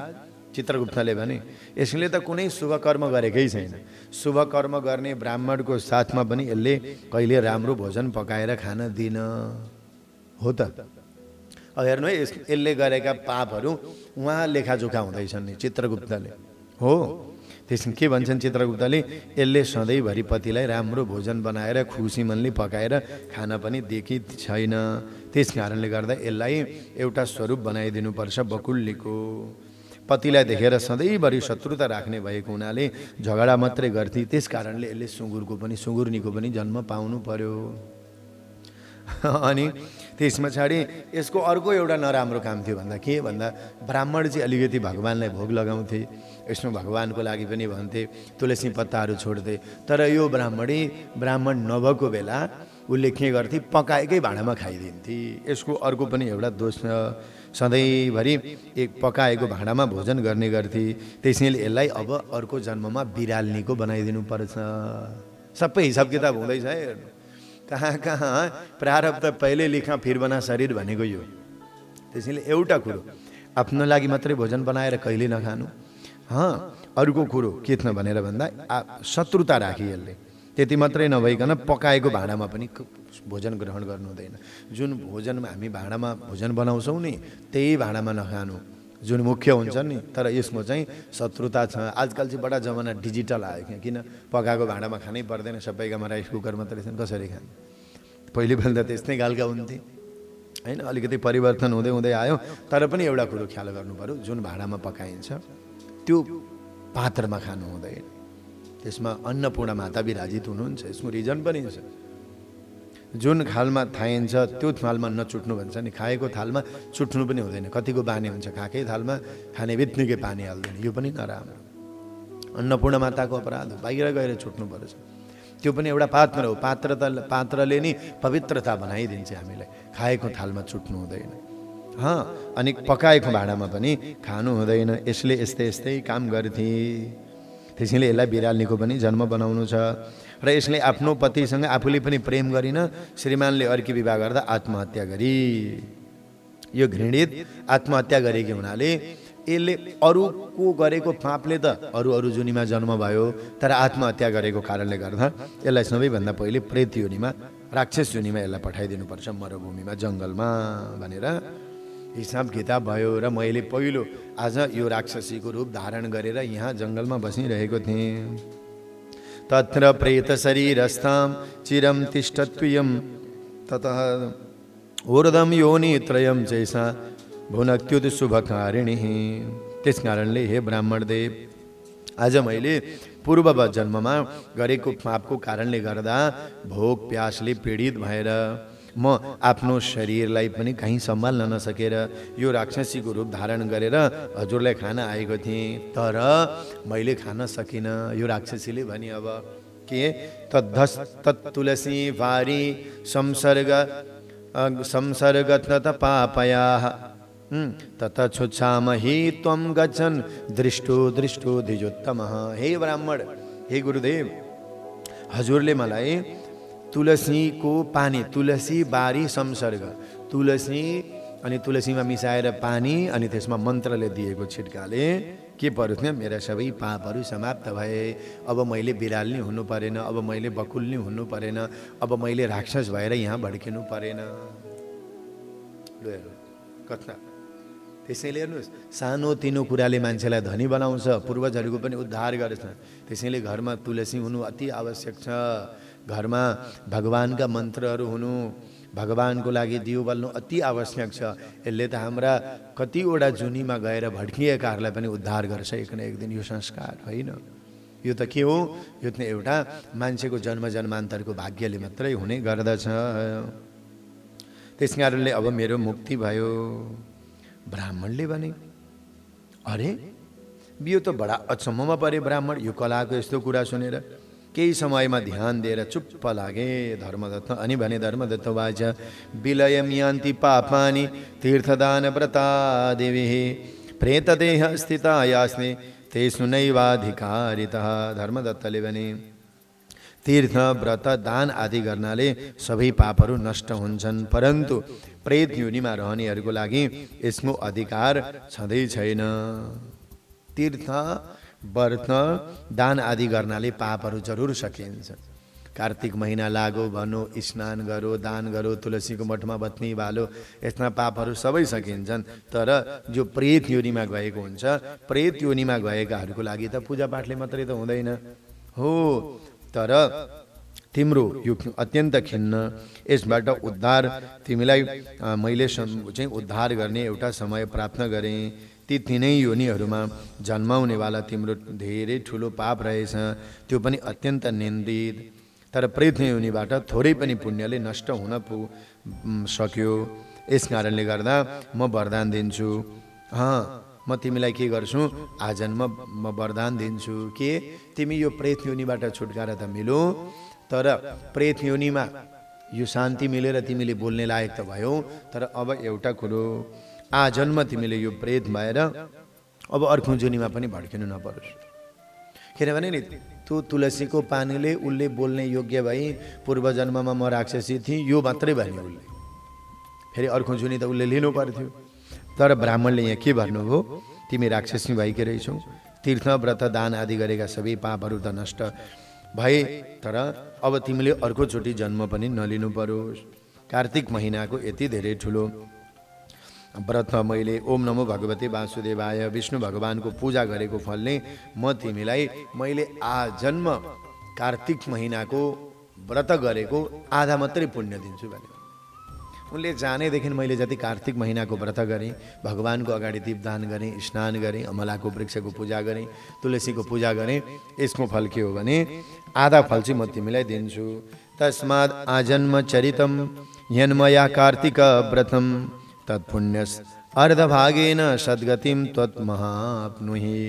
चित्रगुप्तले भने, यसले त कुनै शुभ कर्म गरेकै छैन। शुभ कर्म गर्ने ब्राह्मणको साथमा पनि यसले कहिले राम्रो भोजन पकाएर खान दिन हो त। अब हेर्नु है, यसले गरेका पापहरू उहाँ लेखाजोखा हुँदैछन् नि चित्रगुप्तले हो। त्यसमा के भन्छन् चित्रगुप्तले, यसले सधैँभरि पतिलाई राम्रो भोजन बनाएर खुसी मनले पकाएर खान पनि देखि छैन। त्यस कारणले गर्दा यसलाई एउटा स्वरूप बनाइदिनुपर्छ बकुल्लीको। पतिलाई देखेर सधैँभरि शत्रुता राख्ने भएको हुनाले झगडा मात्रै गर्थे। त्यस कारणले यसले सुँगुरनीको पनि जन्म पाउनु पर्यो। अनि त्यस पछाडि यसको अर्को एउटा नराम्रो काम थियो भन्दा के भन्दा ब्राह्मण चाहिँ अलिकति भगवानलाई भोग लगाउँथे। यसमा भगवानको लागि पनि भन्थे, तुलसी पत्ताहरू छोड्थे। तर यो ब्राह्मण नभएको बेला उसले के गर्थे, पकाएकै भाँडामा खाइदिन्थे। यसको अर्को पनि एउटा दोष छ, सधैँभरि एक पकाएको भाँडामा भोजन गर्ने गर्थे। त्यसैले यसलाई अब अर्को जन्ममा बिराल्नीको बनाइदिनु पर्छ। सबै हिसाब किताब हुँदैछ है। कहाँ प्रारब्ध पहिले लेखा फिर बना शरीर भनेको यो। त्यसैले एउटा कुरो आफ्नो लागि मात्रै भोजन बनाएर कहिले नखानु। अर्को कुरो के छ भनेर भन्दा शत्रुता राखी यसले। त्यति मात्रै नभइकन पकाएको भाँडामा पनि भोजन ग्रहण गर्नु हुँदैन। जुन भोजनमा हामी भाँडामा भोजन बनाउँछौँ नि त्यही भाँडामा नखानु, जुन मुख्य हुन्छ नि। तर यसमा चाहिँ शत्रुता छ। आजकल चाहिँ बडा जमाना डिजिटल आयो, किन पकाएको भाँडामा खानै पर्दैन, सबैकामा राइस कुकर मात्रै छन्, कसरी खाने। पहिले पहिला त त्यस्तै खालका हुन्थे होइन। अलिकति परिवर्तन हुँदै हुँदै आयो। तर पनि एउटा कुरो ख्याल गर्नु पर्यो, जुन भाँडामा पकाइन्छ त्यो पात्रमा खानु हुँदैन। त्यसमा अन्नपूर्ण माता विराजित हुनुहुन्छ, यसको रिजन पनि छ। जुन थालमा खाइन्छ त्यो थालमा नचुट्नु भन्छ नि, खाएको थालमा चुट्नु पनि हुँदैन। कतिको बानी हुन्छ खाएकै थालमा खाने बित्तिकै पानी हाल्दैन, यो पनि नराम्रो। अन्नपूर्ण माताको अपराध हो, बाहिर गएर छुट्नु पर्छ। त्यो पनि एउटा पात्र हो। पात्रले नि पवित्रता बनाइदिन्छ हामीलाई। खाएको थालमा छुट्नु हुँदैन। अनि पकाएको भाँडामा पनि खानु हुँदैन। यसले यस्तै काम गर्थे। त्यसैले यसलाई बिराल्नीको पनि जन्म बनाउनु छ। र यसले आफ्नो पतिसँग आफूले पनि प्रेम गरिन, श्रीमानले अर्की विवाह गर्दा आत्महत्या गरी। यो घृणित आत्महत्या गरेको हुनाले यसले अरूको गरेको पापले त अरू जुनीमा जन्म भयो, तर आत्महत्या गरेको कारणले गर्दा यसलाई सबैभन्दा पहिले प्रेत योनिमा, राक्षस योनिमा यसलाई पठाइदिनुपर्छ, मरुभूमिमा, जङ्गलमा भनेर हिसाब किताब भयो। र मैले पहिलो आज यो राक्षसीको रूप धारण गरेर यहाँ जङ्गलमा बसिरहेको थिएँ। तत्र प्रेत शरीरस्थाम चिरम तिष्ठत्वयम ततः ऊर्ध्वं योनि त्रयम जैसा भुनक्त्युत शुभकारिणी। त्यस कारणले हे ब्राह्मणदेव, आज मैले पूर्व जन्ममा गरेको पापको कारणले गर्दा भोक प्यासले पीडित भएर म आफ्नो शरीरलाई पनि कहीँ सम्हाल्न नसकेर यो राक्षसीको रूप धारण गरेर हजुरलाई खान आएको थिएँ, तर मैले खान सकिनँ। यो राक्षसीले भने अब के तत्तुलसी वारी संसर्गत पापया तथा छुच्छामहि त्वं गच्छन् दृष्टो द्विजोत्तम। हे ब्राह्मण, हे गुरुदेव, हजुरले मलाई तुलसीको पानी, तुलसी बारी संसर्ग, तुलसी अनि तुलसीमा मिसाएर पानी अनि त्यसमा मन्त्रले दिएको छिटकाले के पर्यो थियो, मेरा सबै पापहरू समाप्त भए। अब मैले बिराल्नी हुनु परेन, अब मैले बकुल्नी हुनु परेन, अब मैले राक्षस भएर यहाँ भड्किनु परेन। कथा त्यसैले हेर्नुहोस्, सानो तिनो कुराले मान्छेलाई धनी बनाउँछ, पूर्वजहरूको पनि उद्धार गर्छ। त्यसैले घरमा तुलसी हुनु अति आवश्यक छ। घरमा भगवानका मन्त्रहरू हुनु, भगवानको लागि दियो बल्नु अति आवश्यक छ। यसले त हाम्रा कतिवटा जुनीमा गएर भड्किएकाहरूलाई पनि उद्धार गर्छ एक न एक दिन। यो संस्कार होइन, यो त के हो? यो त एउटा मान्छेको जन्म जन्मान्तरको भाग्यले मात्रै हुने गर्दछ। त्यस कारणले अब मेरो मुक्ति भयो। ब्राह्मणले भने, अरे यो त बडा अचम्ममा परे ब्राह्मण यो कलाको यस्तो कुरा सुनेर। केही समयमा ध्यान दिएर चुप्प लागे धर्मदत्त। अनि भने धर्मदत्त वाच विलयम यान्ति पापानि तीर्थदान व्रता देवी प्रेतदेह स्थिता यास्ने तेषु नैवाधिकारितः। धर्मदत्तले भने तीर्थ व्रत दान आदि गर्नाले सबै पापहरू नष्ट हुन्छन्, परन्तु प्रेत योनिमा रहनेहरूको लागि यसको अधिकार छँदै छैन। तीर्थ व्रत दान आदि गर्नाले पापहरू जरुर सकिन्छ। कार्तिक महिना लागो भनो, स्नान गरो, दान गरो, तुलसीको मठमा बत्नी बालो, यस्ता पापहरू सबै सकिन्छन्। तर जो प्रेत योनिमा गएको हुन्छ, प्रेत योनिमा गएकाहरूको लागि त पूजापाठले मात्रै त हुँदैन हो। तर तिम्रो यो अत्यन्त खिन्न, यसबाट उद्धार तिमीलाई मैले चाहिँ उद्धार गर्ने एउटा समय प्राप्त गरेँ। ती तिनै योनिहरूमा जन्माउनेवाला तिम्रो धेरै ठुलो पाप रहेछ, त्यो पनि अत्यन्त निन्दित। तर प्रेत योनिबाट थोरै पनि पुण्यले नष्ट हुन सक्यो। यस कारणले गर्दा म वरदान दिन्छु। म तिमीलाई के गर्छु? आजन्म म वरदान दिन्छु के तिमी यो प्रेत योनिबाट छुटकारा त मिलो, तर प्रेत योनिमा यो शान्ति मिलेर तिमीले बोल्ने लायक त भयौ। तर अब एउटा कुरो, आजन्म तिमीले यो प्रेत भएर अब अर्को जोनीमा पनि भड्किनु नपरोस्। किनभने नि त्यो तुलसीको पानीले उसले बोल्ने योग्य भई पूर्व जन्ममा म राक्षसी थिएँ यो मात्रै भने उसले, फेरि अर्को जुनी त उसले लिनु पर्थ्यो। तर ब्राह्मणले यहाँ के भन्नुभयो? तिमी राक्षसी भएकी रहेछौ, तीर्थ व्रत दान आदि गरेका सबै पापहरू त नष्ट भए, तर अब तिमीले अर्कोचोटि जन्म पनि नलिनु परोस्। कार्तिक महिनाको यति धेरै ठुलो व्रत मैले ओम नमो भगवते वासुदेवाय विष्णु भगवानको पूजा गरेको फलले म तिमीलाई मैले आजन्म कार्तिक महिनाको व्रत गरेको आधा मात्रै पुण्य दिन्छु भने। उनले जानेदेखि मैले जति कार्तिक महिनाको व्रत गरेँ, भगवानको अगाडि दीपदान गरेँ, स्नान गरेँ, अमलाको वृक्षको पूजा गरेँ, तुलसीको पूजा गरेँ, यसको फल के हो भने आधा फल चाहिँ म तिमीलाई दिन्छु। तस्माद आजन्म चरितम यन्मया कार्तिक व्रतम तत्पुण्यस अर्धभागेन सद्गतिम त्वत्महाप्नुहि।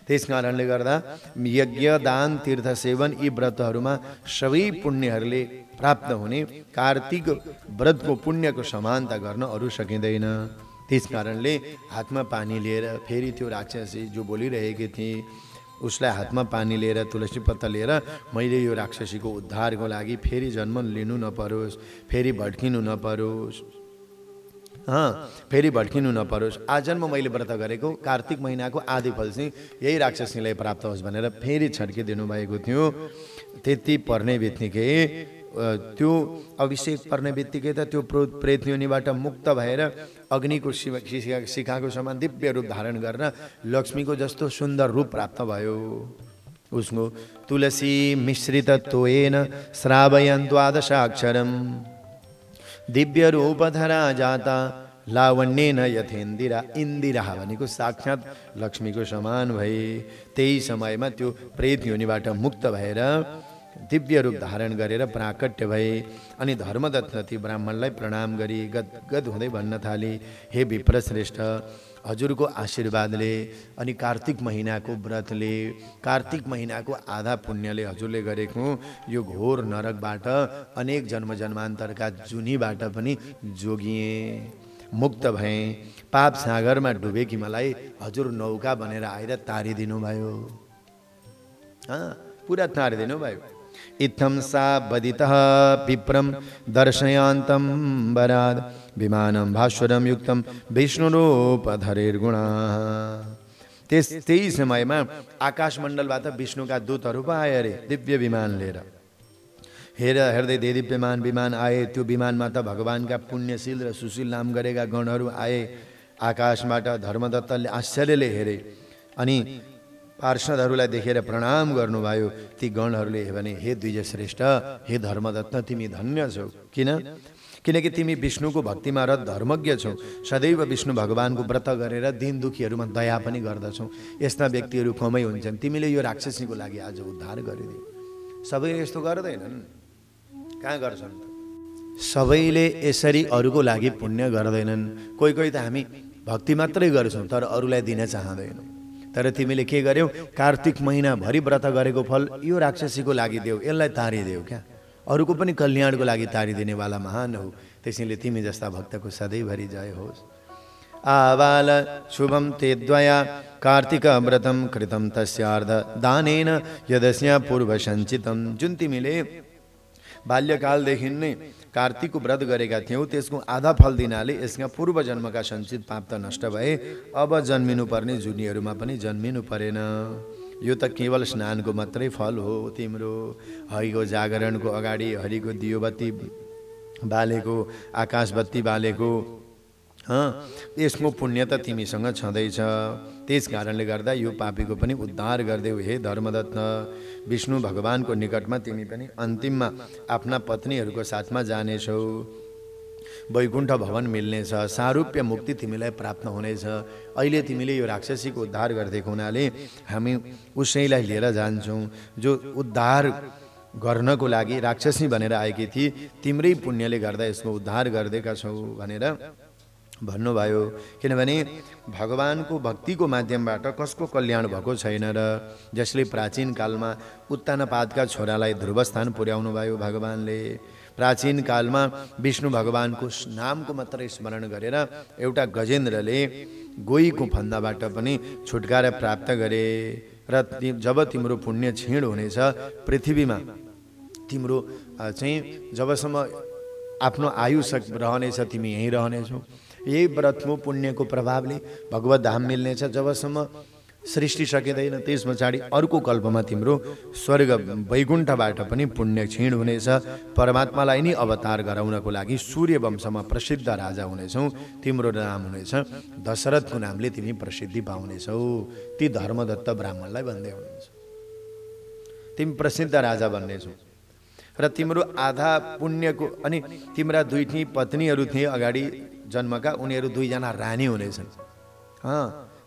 त्यस कारणले गर्दा यज्ञ दान तीर्थ सेवन यी व्रतहरूमा सबै पुण्यहरूले प्राप्त हुने कार्तिक व्रतको पुण्यको समानता गर्न अरू सकिँदैन। त्यस कारणले हातमा पानी लिएर फेरि त्यो राक्षसी जो बोलिरहेकी थिए उसलाई हातमा पानी लिएर तुलसी पत्ता लिएर मैले यो राक्षसीको उद्धारको लागि फेरि जन्म लिनु नपरोस्, फेरि भड्किनु नपरोस्, फेरि भड्किनु नपरोस्, आजन्म मैले व्रत गरेको कार्तिक महिनाको आदि फल चाहिँ यही राक्षसीलाई प्राप्त होस् भनेर फेरि छड्किदिनु भएको थियो। त्यति पर्ने बित्तिकै त्यो अभिषेक पर्ने बित्तिकै त त्यो प्रेत योनिबाट मुक्त भएर अग्निको शिखाको समान दिव्य रूप धारण गर्न लक्ष्मीको जस्तो सुन्दर रूप प्राप्त भयो। उसको तुलसी मिश्रित तोयेन श्रावयन् द्वादशाक्षरम दिव्य रूपधरा जाता लावण्येन यथेन्दिरा। इन्दिरा भनेको साक्षात लक्ष्मीको समान भए। त्यही समयमा त्यो प्रेत योनिबाट मुक्त भएर दिव्य रूप धारण गरेर प्राकट्य भए। अनि धर्मदत्त ती ब्राह्मणलाई प्रणाम गरी गदगद हुँदै भन्न थाले, हे विप्रश्रेष्ठ, हजुरको आशीर्वादले अनि कार्तिक महिनाको व्रतले, कार्तिक महिनाको आधा पुण्यले हजुरले गरेको यो घोर नरकबाट अनेक जन्म जन्मान्तरका जुनीबाट पनि जोगिएँ, मुक्त भएँ। पाप सागरमा डुबेकी मलाई हजुर नौका बनेर आएर तारिदिनु भयो, पुरा तारिदिनु भयो। इत्थं सा बदितः विप्रम दर्शयान्तं वराद विमानं भास्वरं युक्तं विष्णुरूपधरेर्गुणा। त्यही समयमा आकाशमण्डलबाट विष्णुका दूतहरू पो आए अरे दिव्य विमान लिएर। हेर्दै देदीप्यमान विमान आए। त्यो विमानमा त भगवानका पुण्यशील र सुशील नाम गरेका गणहरू आए। आकाशबाट धर्मदत्तले आश्चर्यले हेरे अनि पार्षदहरूलाई देखेर प्रणाम गर्नुभयो। ती गणहरूले भने, हे द्विजश्रेष्ठ, हे धर्मदत्त, तिमी धन्य छौ। किन? किनकि तिमी विष्णुको भक्तिमा रत धर्मज्ञ छौ, सदैव विष्णु भगवानको व्रत गरेर दीन दुखीहरूमा दया पनि गर्दछौ। यस्ता व्यक्तिहरू कमै हुन्छन्। तिमीले यो राक्षसीको लागि आज उद्धार गरिदियौ। सबैले यस्तो गर्दैनन्, कहाँ गर्छन्? सबैले यसरी अरूको लागि पुण्य गर्दैनन्। कोही कोही त हामी भक्ति मात्रै गर्छौँ तर अरूलाई दिन चाहँदैनौँ। तर तिमीले के गर्यौ? कार्तिक महिनाभरि व्रत गरेको फल यो राक्षसीको लागि देऊ, यसलाई तारिदेऊ। क्या अरूको पनि कल्याणको लागि तारिदिनेवाला महान हो। त्यसैले तिमी जस्ता भक्तको सधैँभरि जय होस्। आबाल शुभम ते द्वया कार्तिक व्रतम कृतम तस्यार्ध दानेन यदस्य पूर्व सञ्चितम। जुन तिमीले बाल्यकालदेखि नै कार्तिकको व्रत गरेका थियौ, त्यसको आधा फल दिनाले यसका पूर्व जन्मका सञ्चित पाप त नष्ट भए। अब जन्मिनु पर्ने जुनीहरूमा पनि जन्मिनु परेन। यो त केवल स्नानको मात्रै फल हो। तिम्रो हरिको जागरणको अगाडि हरिको दियोबत्ती बालेको, आकाश बत्ती बालेको, यसको पुण्य त तिमीसँग छँदैछ। त्यस कारणले गर्दा यो पापीको पनि उद्धार गरिदेऊ हे धर्मदत्त। विष्णु भगवानको निकटमा तिमी पनि अन्तिममा आफ्ना पत्नीहरूको साथमा जानेछौ। वैकुण्ठ भवन मिल्नेछ, सारूप्य मुक्ति तिमीलाई प्राप्त हुनेछ। अहिले तिमीले यो राक्षसीको उद्धार गरिदिएको हुनाले हामी उसैलाई लिएर जान्छौँ जो उद्धार गर्नको लागि राक्षसी भनेर आएकी थिए। तिम्रै पुण्यले गर्दा यसको उद्धार गरिदिएका छौ भनेर भन्नुभयो। किनभने भगवानको भक्तिको माध्यमबाट कसको कल्याण भएको छैन र जसले प्राचीन कालमा उत्तानपादका छोरालाई ध्रुवस्थान पुर्याउनु भयो भगवानले। प्राचीन कालमा विष्णु भगवानको नामको मात्रै स्मरण गरेर एउटा गजेन्द्रले गोहीको फन्दाबाट पनि छुटकारा प्राप्त गरे। र जब तिम्रो पुण्य क्षीण हुनेछ पृथ्वीमा, तिम्रो चाहिँ जबसम्म आफ्नो आयु रहनेछ तिमी यहीँ रहनेछौ। यही व्रतको पुण्यको प्रभावले भगवत धाम मिल्नेछ। जबसम्म सृष्टि सकिँदैन त्यस पछाडि अर्को कल्पमा तिम्रो स्वर्ग वैकुण्ठबाट पनि पुण्य क्षीण हुनेछ। परमात्मालाई नै अवतार गराउनको लागि सूर्य वंशमा प्रसिद्ध राजा हुनेछौ। तिम्रो नाम हुनेछ दशरथको नामले तिमी प्रसिद्धि पाउनेछौ। ती धर्मदत्त ब्राह्मणलाई भन्दै हुनुहुन्छ तिमी प्रसिद्ध राजा बन्नेछौ। र तिम्रो आधा पुण्यको अनि तिम्रा दुईटी पत्नीहरू थिए अगाडि जन्मका, उनीहरू दुईजना रानी हुनेछन्।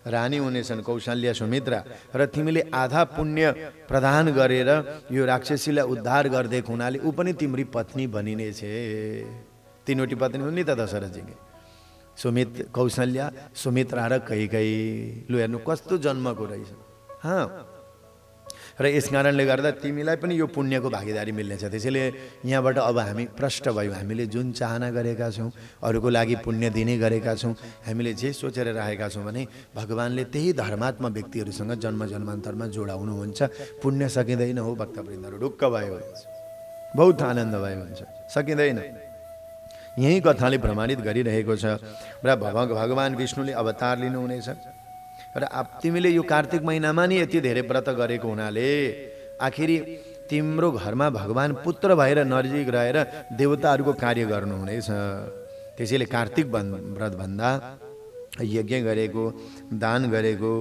रानी हुनेछन् कौशल्या सुमित्रा। र तिमीले आधा पुण्य प्रदान गरेर यो राक्षसीलाई उद्धार गरिदिएको हुनाले ऊ पनि तिम्री पत्नी बनिनेछ। तीनवटी पत्नी हुन् नि त दशरथजीकै, कौशल्या, सुमित्रा र कैकेयी। लु हेर्नु कस्तो जन्मको रहेछ। र यस कारणले गर्दा तिमीलाई पनि यो पुण्यको भागीदारी मिल्नेछ। त्यसैले यहाँबाट अब हामी प्रष्ट भयौँ। हामीले जुन चाहना गरेका छौँ, अरूको लागि पुण्य दिने गरेका छौँ, हामीले जे सोचेर राखेका छौँ भने भगवानले त्यही धर्मात्मा व्यक्तिहरूसँग जन्म जन्मान्तरमा जोडाउनुहुन्छ। पुण्य सकिँदैन हो भक्तवृन्दहरू, ढुक्क भयो हुन्छ, बहुत आनन्द भयो हुन्छ, सकिँदैन। यही कथाले प्रमाणित गरिरहेको छ। र भगवान विष्णुले अवतार लिनुहुनेछ। र तिमीले यो कार्तिक महिनामा नि यति धेरै व्रत गरेको हुनाले आखिरी तिम्रो घरमा भगवान पुत्र भएर नजिक रहेर देवताहरूको कार्य गर्नुहुनेछ। त्यसैले कार्तिक व्रत भन्दा यज्ञ गरेको, दान गरेको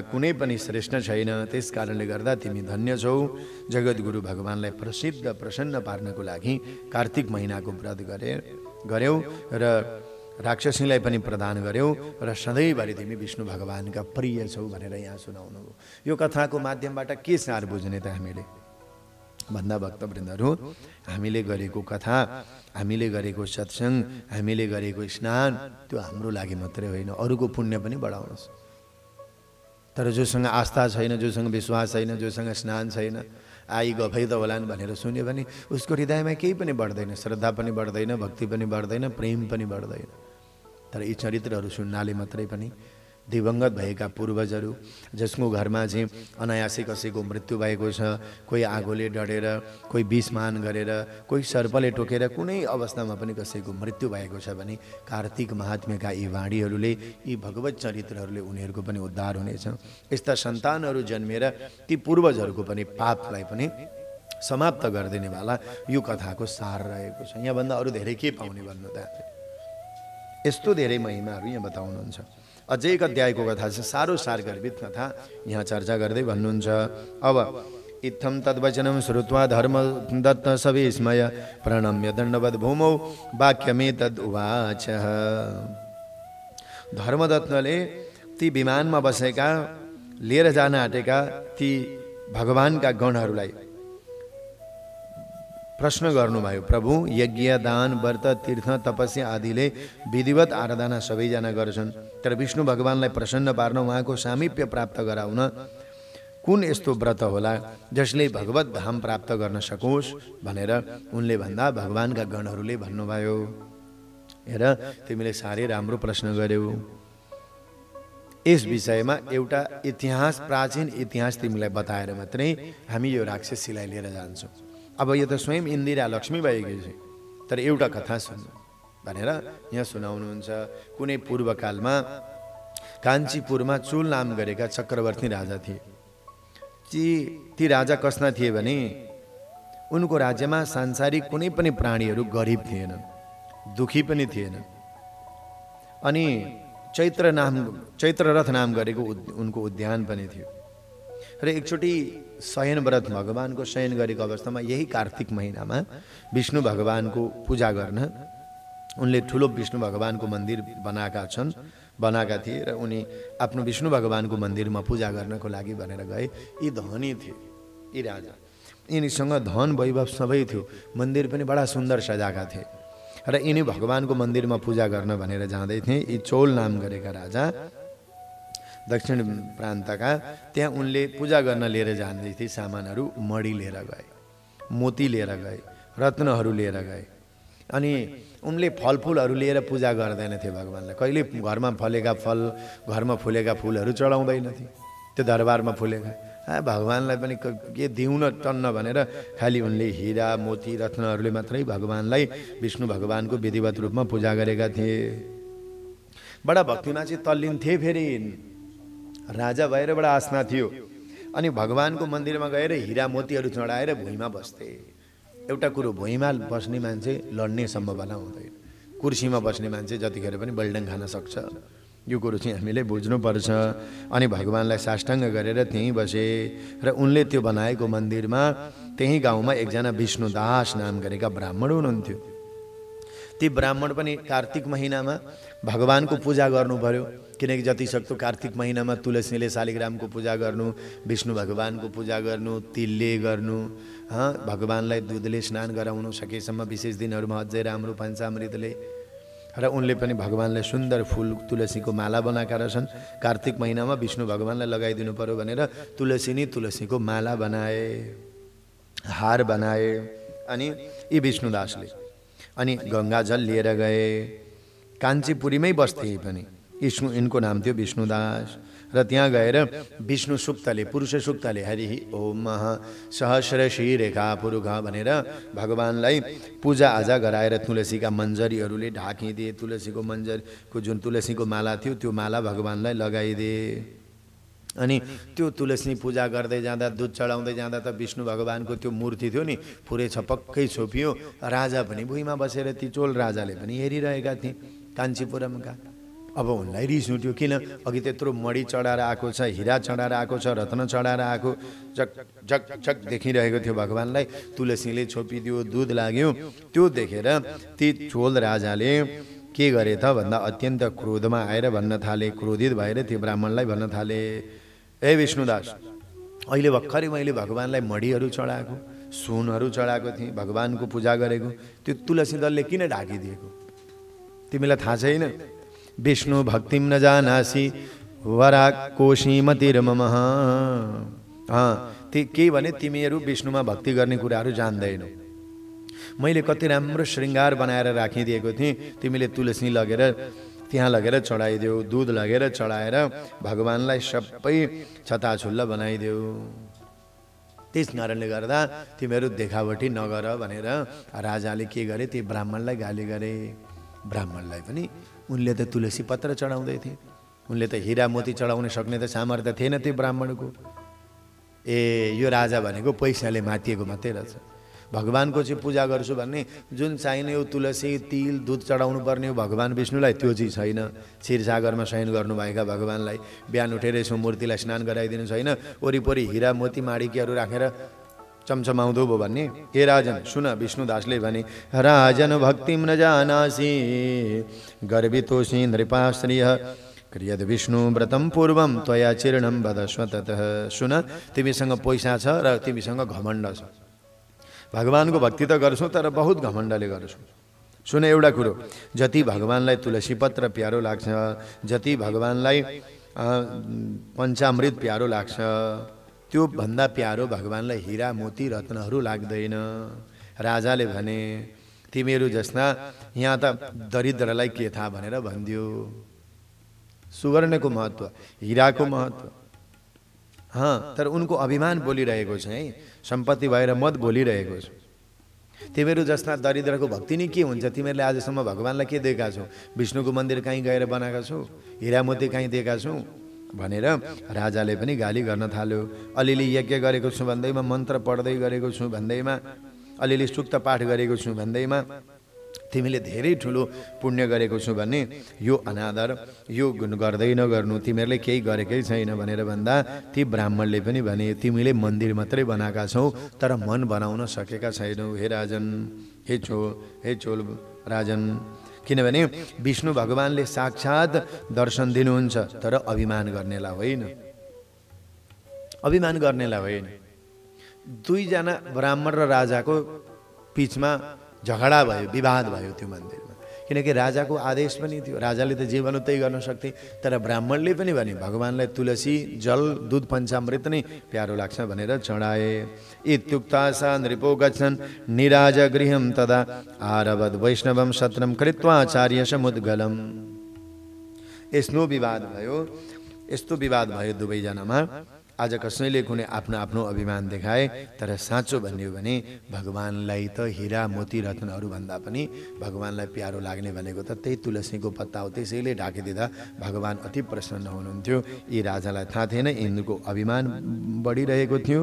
कुनै पनि श्रेष्ठ छैन। त्यस कारणले गर्दा तिमी धन्य छौ। जगद्गुरु भगवानलाई प्रसन्न पार्नको लागि कार्तिक महिनाको व्रत गर्यौ र राक्षसीलाई पनि प्रदान गर्यौ र सधैँभरि तिमी विष्णु भगवानका प्रिय छौ भनेर यहाँ सुनाउनु हो। यो कथाको माध्यमबाट के सार बुझ्ने त हामीले भन्दा भक्तवृन्दहरू, हामीले गरेको कथा, हामीले गरेको सत्सङ्ग, हामीले गरेको स्नान त्यो हाम्रो लागि मात्रै होइन, अरूको पुण्य पनि बढाउनुहोस्। तर जोसँग आस्था छैन, जोसँग विश्वास छैन, जोसँग स्नान छैन, आई गफै त होलान् भनेर सुन्यो भने उसको हृदयमा केही पनि बढ्दैन, श्रद्धा पनि बढ्दैन, भक्ति पनि बढ्दैन, प्रेम पनि बढ्दैन। तर यी चरित्रहरू सुन्नाले मात्रै पनि दिवंगत भएका पूर्वजहरू जसको घरमा चाहिँ अनायासै कसैको मृत्यु भएको छ, कोही आगोले डढेर, कोही विषमान गरेर, कोही सर्पले टोकेर कुनै अवस्थामा पनि कसैको मृत्यु भएको छ भने कार्तिक महात्म्यका यी वाणीहरूले, यी भगवत चरित्रहरूले उनीहरूको पनि उद्धार हुनेछ। यस्ता सन्तानहरू जन्मेर ती पूर्वजहरूको पनि पापलाई पनि समाप्त गरिदिनेवाला यो कथाको सार रहेको छ। यहाँभन्दा अरू धेरै के पाउने भन्नु त? यस्तो धेरै महिमाहरू यहाँ बताउनुहुन्छ। अझै एक अध्यायको कथा छ, साह्रो सारगर्भित कथा यहाँ चर्चा गर्दै भन्नुहुन्छ। अब इत्थं तद्वचनं श्रुत्वा धर्मदत्त सविस्मय प्रणम्य दण्डवत् भूमौ वाक्यमेतद् उवाच। धर्मदत्तले ती विमानमा बसेका लिएर जान आँटेका ती भगवानका गणहरूलाई प्रश्न गर्नुभयो, प्रभु यज्ञ दान व्रत तीर्थ तपस्या आदिले विधिवत आराधना सबैजना गर्छन्, तर विष्णु भगवानलाई प्रसन्न पार्न उहाँको सामिप्य प्राप्त गराउन कुन यस्तो व्रत होला जसले भगवत धाम प्राप्त गर्न सकोस् भनेर उनले भन्दा भगवानका गणहरूले भन्नुभयो, हेर तिमीले साह्रै राम्रो प्रश्न गर्यौ, यस विषयमा एउटा इतिहास प्राचीन इतिहास तिमीलाई बताएर मात्रै हामी यो राक्षसीलाई लिएर जान्छौँ। अब यो त स्वयं इन्दिरा लक्ष्मी भएकी छ, तर एउटा कथा सुन भनेर यहाँ सुनाउनुहुन्छ। कुनै पूर्वकालमा काञ्चीपुरमा चुल नाम गरेका चक्रवर्ती राजा थिए। ती राजा कस्ता थिए भने उनको राज्यमा सांसारिक कुनै पनि प्राणीहरू गरिब थिएनन्, दुखी पनि थिएनन्। अनि चैत्ररथ नाम गरेको उनको उद्यान पनि थियो। र एकचोटि शयन व्रत भगवानको शयन गरेको अवस्थामा यही कार्तिक महिनामा विष्णु भगवानको पूजा गर्न उनले ठुलो विष्णु भगवानको मन्दिर बनाएका थिए र उनी आफ्नो विष्णु भगवानको मन्दिरमा पूजा गर्नको लागि भनेर गए। यी धनी थिए, यी राजा, यिनीसँग धन वैभव सबै थियो, मन्दिर पनि बडा सुन्दर सजाएका थिए र यिनी भगवानको मन्दिरमा पूजा गर्न भनेर जाँदै थिए। यी चोल नाम गरेका राजा दक्षिण प्रान्तका, त्यहाँ उनले पूजा गर्न लिएर जाँदै थिए सामानहरू, मडी लिएर गए, मोती लिएर गए, रत्नहरू लिएर गए। अनि उनले फलफुलहरू लिएर पूजा गर्दैनथे भगवानलाई। कहिले घरमा फलेका फल, घरमा फुलेका फुलहरू चढाउँदैनथे, त्यो दरबारमा फुलेका भगवानलाई पनि के दिउँ न टन्न भनेर खालि उनले हिरा मोती रत्नहरूले मात्रै भगवानलाई विष्णु भगवानको विधिवत रूपमा पूजा गरेका थिए। बडा भक्तिमा चाहिँ तल्लीन थिए, फेरि राजा भएर बडा आस्था थियो। अनि भगवानको मन्दिरमा गएर हिरा मोतीहरू चढाएर भुइँमा बस्थे। एउटा कुरो, भुइँमा बस्ने मान्छे लड्ने सम्भावना हुँदैन, कुर्सीमा बस्ने मान्छे जतिखेर पनि बल्डङ खान सक्छ, यो कुरो चाहिँ हामीले बुझ्नुपर्छ। अनि भगवानलाई साष्टाङ्ग गरेर त्यहीँ बसे र उनले त्यो बनाएको मन्दिरमा त्यही गाउँमा एकजना विष्णुदास नाम गरेका ब्राह्मण हुनुहुन्थ्यो। ती ब्राह्मण पनि कार्तिक महिनामा भगवानको पूजा गर्नु पर्यो, किनकि जति सक्दो कार्तिक महिनामा तुलसीले शालिग्रामको पूजा गर्नु, विष्णु भगवानको पूजा गर्नु, तिलले गर्नु, भगवानलाई दुधले स्नान गराउनु, सकेसम्म विशेष दिनहरूमा अझै राम्रो पञ्चामृतले। र उनले पनि भगवानलाई सुन्दर फुल तुलसीको माला बनाएका रहेछन्। कार्तिक महिनामा विष्णु भगवानलाई लगाइदिनु पर्यो भनेर तुलसीको माला बनाए, हार बनाए। अनि यी विष्णुदासले अनि गङ्गाजल लिएर गए। काञ्चीपुरीमै बस्थे पनि, यिनको नाम थियो विष्णुदास। र त्यहाँ गएर विष्णु सुक्तले, पुरुष सुक्तले हरि ओम सहस्र शिरेखा पुरुष भनेर भगवानलाई पूजा आजा गराएर तुलसीका मन्जरीहरूले ढाकिदिए। तुलसीको मन्जरीको जुन तुलसीको माला थियो त्यो माला भगवानलाई लगाइदिए। अनि त्यो तुलसी पूजा गर्दै जाँदा, दुध चढाउँदै जाँदा त विष्णु भगवानको त्यो मूर्ति थियो नि, पुरै छपक्कै छोपियो। राजा पनि भुइँमा बसेर ती चोल राजाले पनि हेरिरहेका थिए काञ्चीपुरमका। अब उनलाई रिस उठ्यो, किन अघि त्यत्रो मडी चढाएर आएको छ, हिरा चढाएर आएको छ, रत्न चढाएर आएको, जक जक जक देखिरहेको थियो भगवानलाई। तुलसीले छोपिदियो, दुध लाग्यो। त्यो देखेर ती चोल राजाले के गरे त भन्दा अत्यन्त क्रोधमा आएर भन्न थाले, क्रोधित भएर त्यो ब्राह्मणलाई भन्न थाले, ए विष्णुदास, अहिले भर्खरै मैले भगवानलाई मडीहरू चढाएको, सुनहरू चढाएको थिएँ, भगवानको पूजा गरेको, त्यो तुलसी दलले किन ढाकिदिएको? तिमीलाई थाहा छैन? विष्णु भक्तिम न जानासी वरा कोशीमतिर्मम। के भने तिमीहरू विष्णुमा भक्ति गर्ने कुराहरू जान्दैनौ। मैले कति राम्रो श्रृङ्गार बनाएर राखिदिएको थिएँ, तिमीले तुलसी लगेर त्यहाँ लगेर चढाइदेऊ, दुध लगेर चढाएर भगवानलाई सबै छताछुल्ल बनाइदेऊ। त्यस कारणले गर्दा तिमीहरू देखावटी नगर भनेर राजाले के गरे, ती ब्राह्मणलाई गाली गरे। ब्राह्मणलाई पनि उनले त तुलसी पत्र चढाउँदै थिए, उनले त हिरा मोती चढाउन सक्ने त सामर्थ्य थिएन त्यो ब्राह्मणको। यो राजा भनेको पैसाले मातिएको मात्रै रहेछ, भगवानको चाहिँ पूजा गर्छु भन्ने जुन चाहिने यो तुलसी तिल दुध चढाउनु पर्ने हो भगवान विष्णुलाई त्यो चाहिँ छैन। क्षीरसागरमा शयन गर्नुभएका भगवानलाई बिहान उठेर यसो मूर्तिलाई स्नान गराइदिनु छैन, वरिपरि हिरा मोती माणिक्यहरू राखेर चमचमाउँदो भयो भन्ने। हे राजन सुन, विष्णुदासले भने राजन भक्तिम न जानासि गर्वितोषी नृपाश्रिय क्रियद विष्णु व्रतम पूर्वम त्वया चिरणम वदस्व ततः। सुन, तिमीसँग पैसा छ र तिमीसँग घमण्ड छ। भगवानको भक्ति त गर्छौ तर बहुत घमण्डले गर्छौ। सुन एउटा कुरो, जति भगवानलाई तुलसी पत्र प्यारो लाग्छ, जति भगवानलाई पञ्चामृत प्यारो लाग्छ, त्यो भन्दा प्यारो भगवानलाई हिरा मोती रत्नहरू लाग्दैन। राजाले भने तिमीहरू जस्ता यहाँ त दरिद्रलाई के थाहा भनेर भनिदियो। सुवर्णको महत्व, हिराको महत्व, तर उनको अभिमान बोलिरहेको छ है, सम्पत्ति भएर मत बोलिरहेको छ। तिमीहरू जस्ता दरिद्रको भक्ति नै के हुन्छ? तिमीहरूले आजसम्म भगवानलाई के दिएका छौ? विष्णुको मन्दिर कहीँ गएर बनाएका छौ? हिरा मोती कहीँ दिएका छौ? भनेर राजाले पनि गाली गर्न थाल्यो। अलिअलि यज्ञ गरेको छु भन्दैमा, मन्त्र पढ्दै गरेको छु भन्दैमा, अलिअलि सुक्त पाठ गरेको छु भन्दैमा तिमीले धेरै ठुलो पुण्य गरेको छु भन्ने यो अनादर, यो गर्दै नगर्नु, तिमीहरूले केही गरेकै छैन भनेर भन्दा ती ब्राह्मणले पनि भने तिमीले मन्दिर मात्रै बनाएका छौ तर मन बनाउन सकेका छैनौ। हे राजन, हे चोल राजन, किनभने विष्णु भगवानले साक्षात दर्शन दिनुहुन्छ तर अभिमान गर्नेलाई होइन, अभिमान गर्नेलाई होइन। दुईजना ब्राह्मण र राजाको बीचमा झगडा भयो, विवाद भयो त्यो मन्दिरमा, किनकि राजाको आदेश पनि थियो। राजाले त जे भन्नु त्यही गर्न सक्थे, तर ब्राह्मणले पनि भने भगवानलाई तुलसी जल दूध पञ्चामृत नै प्यारो लाग्छ भनेर चढाए। इत्युक्ता सा नृपो गच्छन् निराज गृहं तदा आरभद वैष्णवम सत्रम कृत्वा आचार्य समुद्गलम। यस्तो विवाद भयो दुवैजनामा। आज कसैले कुनै आफ्नो आफ्नो अभिमान देखाए, तर साँचो भन्यो भने भगवानलाई त हिरा मोती रत्नहरू भन्दा पनि भगवानलाई प्यारो लाग्ने भनेको त त्यही तुलसीको पत्ता हो। त्यसैले ढाकिदिँदा भगवान अति प्रसन्न हुनुहुन्थ्यो। यी राजालाई थाहा थिएन यिनको अभिमान बढिरहेको थियो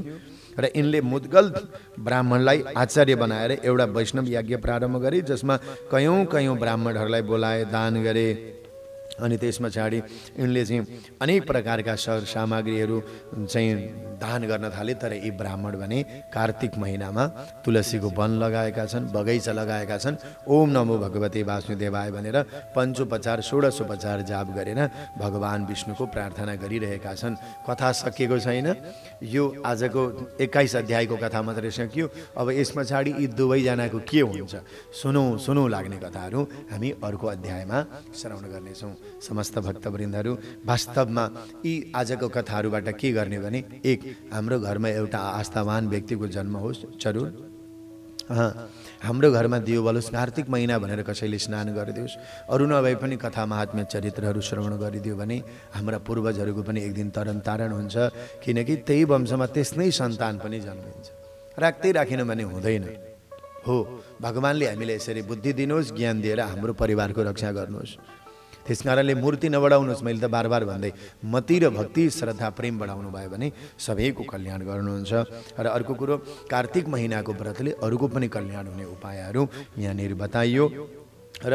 र यिनले मुद्गल ब्राह्मणलाई आचार्य बनाएर एउटा वैष्णव यज्ञ प्रारम्भ गरे, जसमा कयौं ब्राह्मणहरूलाई बोलाए, दान गरे। अनि त्यस पछाडि यिनले चाहिँ अनेक प्रकारका सर सामग्रीहरू चाहिँ दान गर्न थाले। तर यी ब्राह्मण भने कार्तिक महिनामा तुलसीको वन लगाएका छन्, बगैँचा लगाएका छन्। ओम नमो भगवते वासुदेवाय भनेर पञ्चोपचार षोडशोपचार जाप गरेर भगवान विष्णुको प्रार्थना गरिरहेका छन्। कथा सकिएको छैन, यो आजको 21 अध्यायको कथा मात्रै सकियो। अब यस पछाडि यी दुवैजनाको के हुन्छ सुनौ लाग्ने कथाहरू हामी अर्को अध्यायमा श्रवण गर्नेछौँ। समस्त भक्तवृन्दहरू, वास्तवमा यी आजको कथाहरूबाट के गर्ने भने, एक, हाम्रो घरमा एउटा आस्थावान व्यक्तिको जन्म होस् जरुर। हाम्रो घरमा दियो बलोस्, कार्तिक महिना भनेर कसैले स्नान गरिदियोस्। अरू नभए पनि कथा महात्म्य चरित्रहरू श्रवण गरिदियो भने हाम्रा पूर्वजहरूको पनि एक दिन तरन तारण हुन्छ। किनकि त्यही वंशमा त्यसनै सन्तान पनि जन्मिन्छ। राख्दै राखेन भने हुँदैन हो। भगवानले हामीलाई यसरी बुद्धि दिनुहोस्, ज्ञान दिएर हाम्रो परिवारको रक्षा गर्नुहोस्। त्यसकारणले मूर्ति नबढाउनुहोस्। मैले त बार बार भन्दै, मति र भक्ति श्रद्धा प्रेम बढाउनु भयो भने सबैको कल्याण गर्नुहुन्छ। र अर्को कुरो, कार्तिक महिनाको व्रतले अरूको पनि कल्याण हुने उपायहरू यहाँनिर बताइयो। र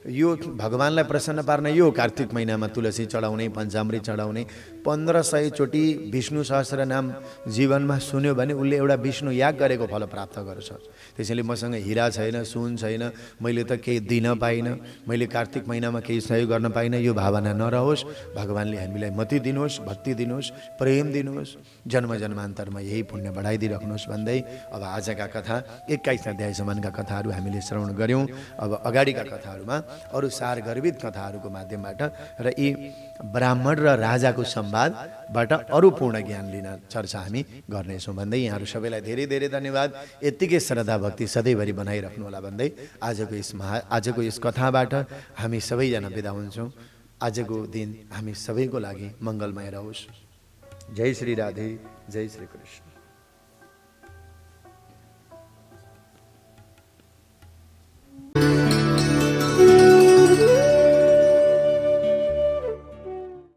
यो भगवानलाई प्रसन्न पार्न यो कार्तिक महिनामा तुलसी चढाउने, पञ्चामृत चढाउने, 1500 चोटि विष्णु सहस्र नाम जीवनमा सुन्यो भने उसले एउटा विष्णु याग गरेको फल प्राप्त गर्छ। त्यसैले मसँग हिरा छैन, सुन छैन, मैले त केही दिन पाइनँ, मैले कार्तिक महिनामा केही सहयोग गर्न पाइनँ, यो भावना नरहोस्। भगवानले हामीलाई मति दिनुहोस्, भक्ति दिनुहोस्, प्रेम दिनुहोस्, जन्म जन्मान्तरमा यही पुण्य बढाइदिइराख्नुहोस् भन्दै अब आजका कथा 21 अध्यायसम्मका कथाहरू हामीले श्रवण गऱ्यौँ। अब अगाडिका कथाहरूमा अरू सारगर्भित कथाहरूको माध्यमबाट र यी ब्राह्मण र राजाको संवादबाट अरू पूर्ण ज्ञान लिन चर्चा हामी गर्नेछौँ भन्दै यहाँहरू सबैलाई धेरै धेरै धन्यवाद। यत्तिकै श्रद्धा भक्ति सधैँभरि बनाइराख्नु होला भन्दै आजको यस कथाबाट हामी सबैजना बिदा हुन्छौँ। आजको दिन हामी सबैको लागि मङ्गलमय रहोस्। जय श्री राधे, जय श्री कृष्ण।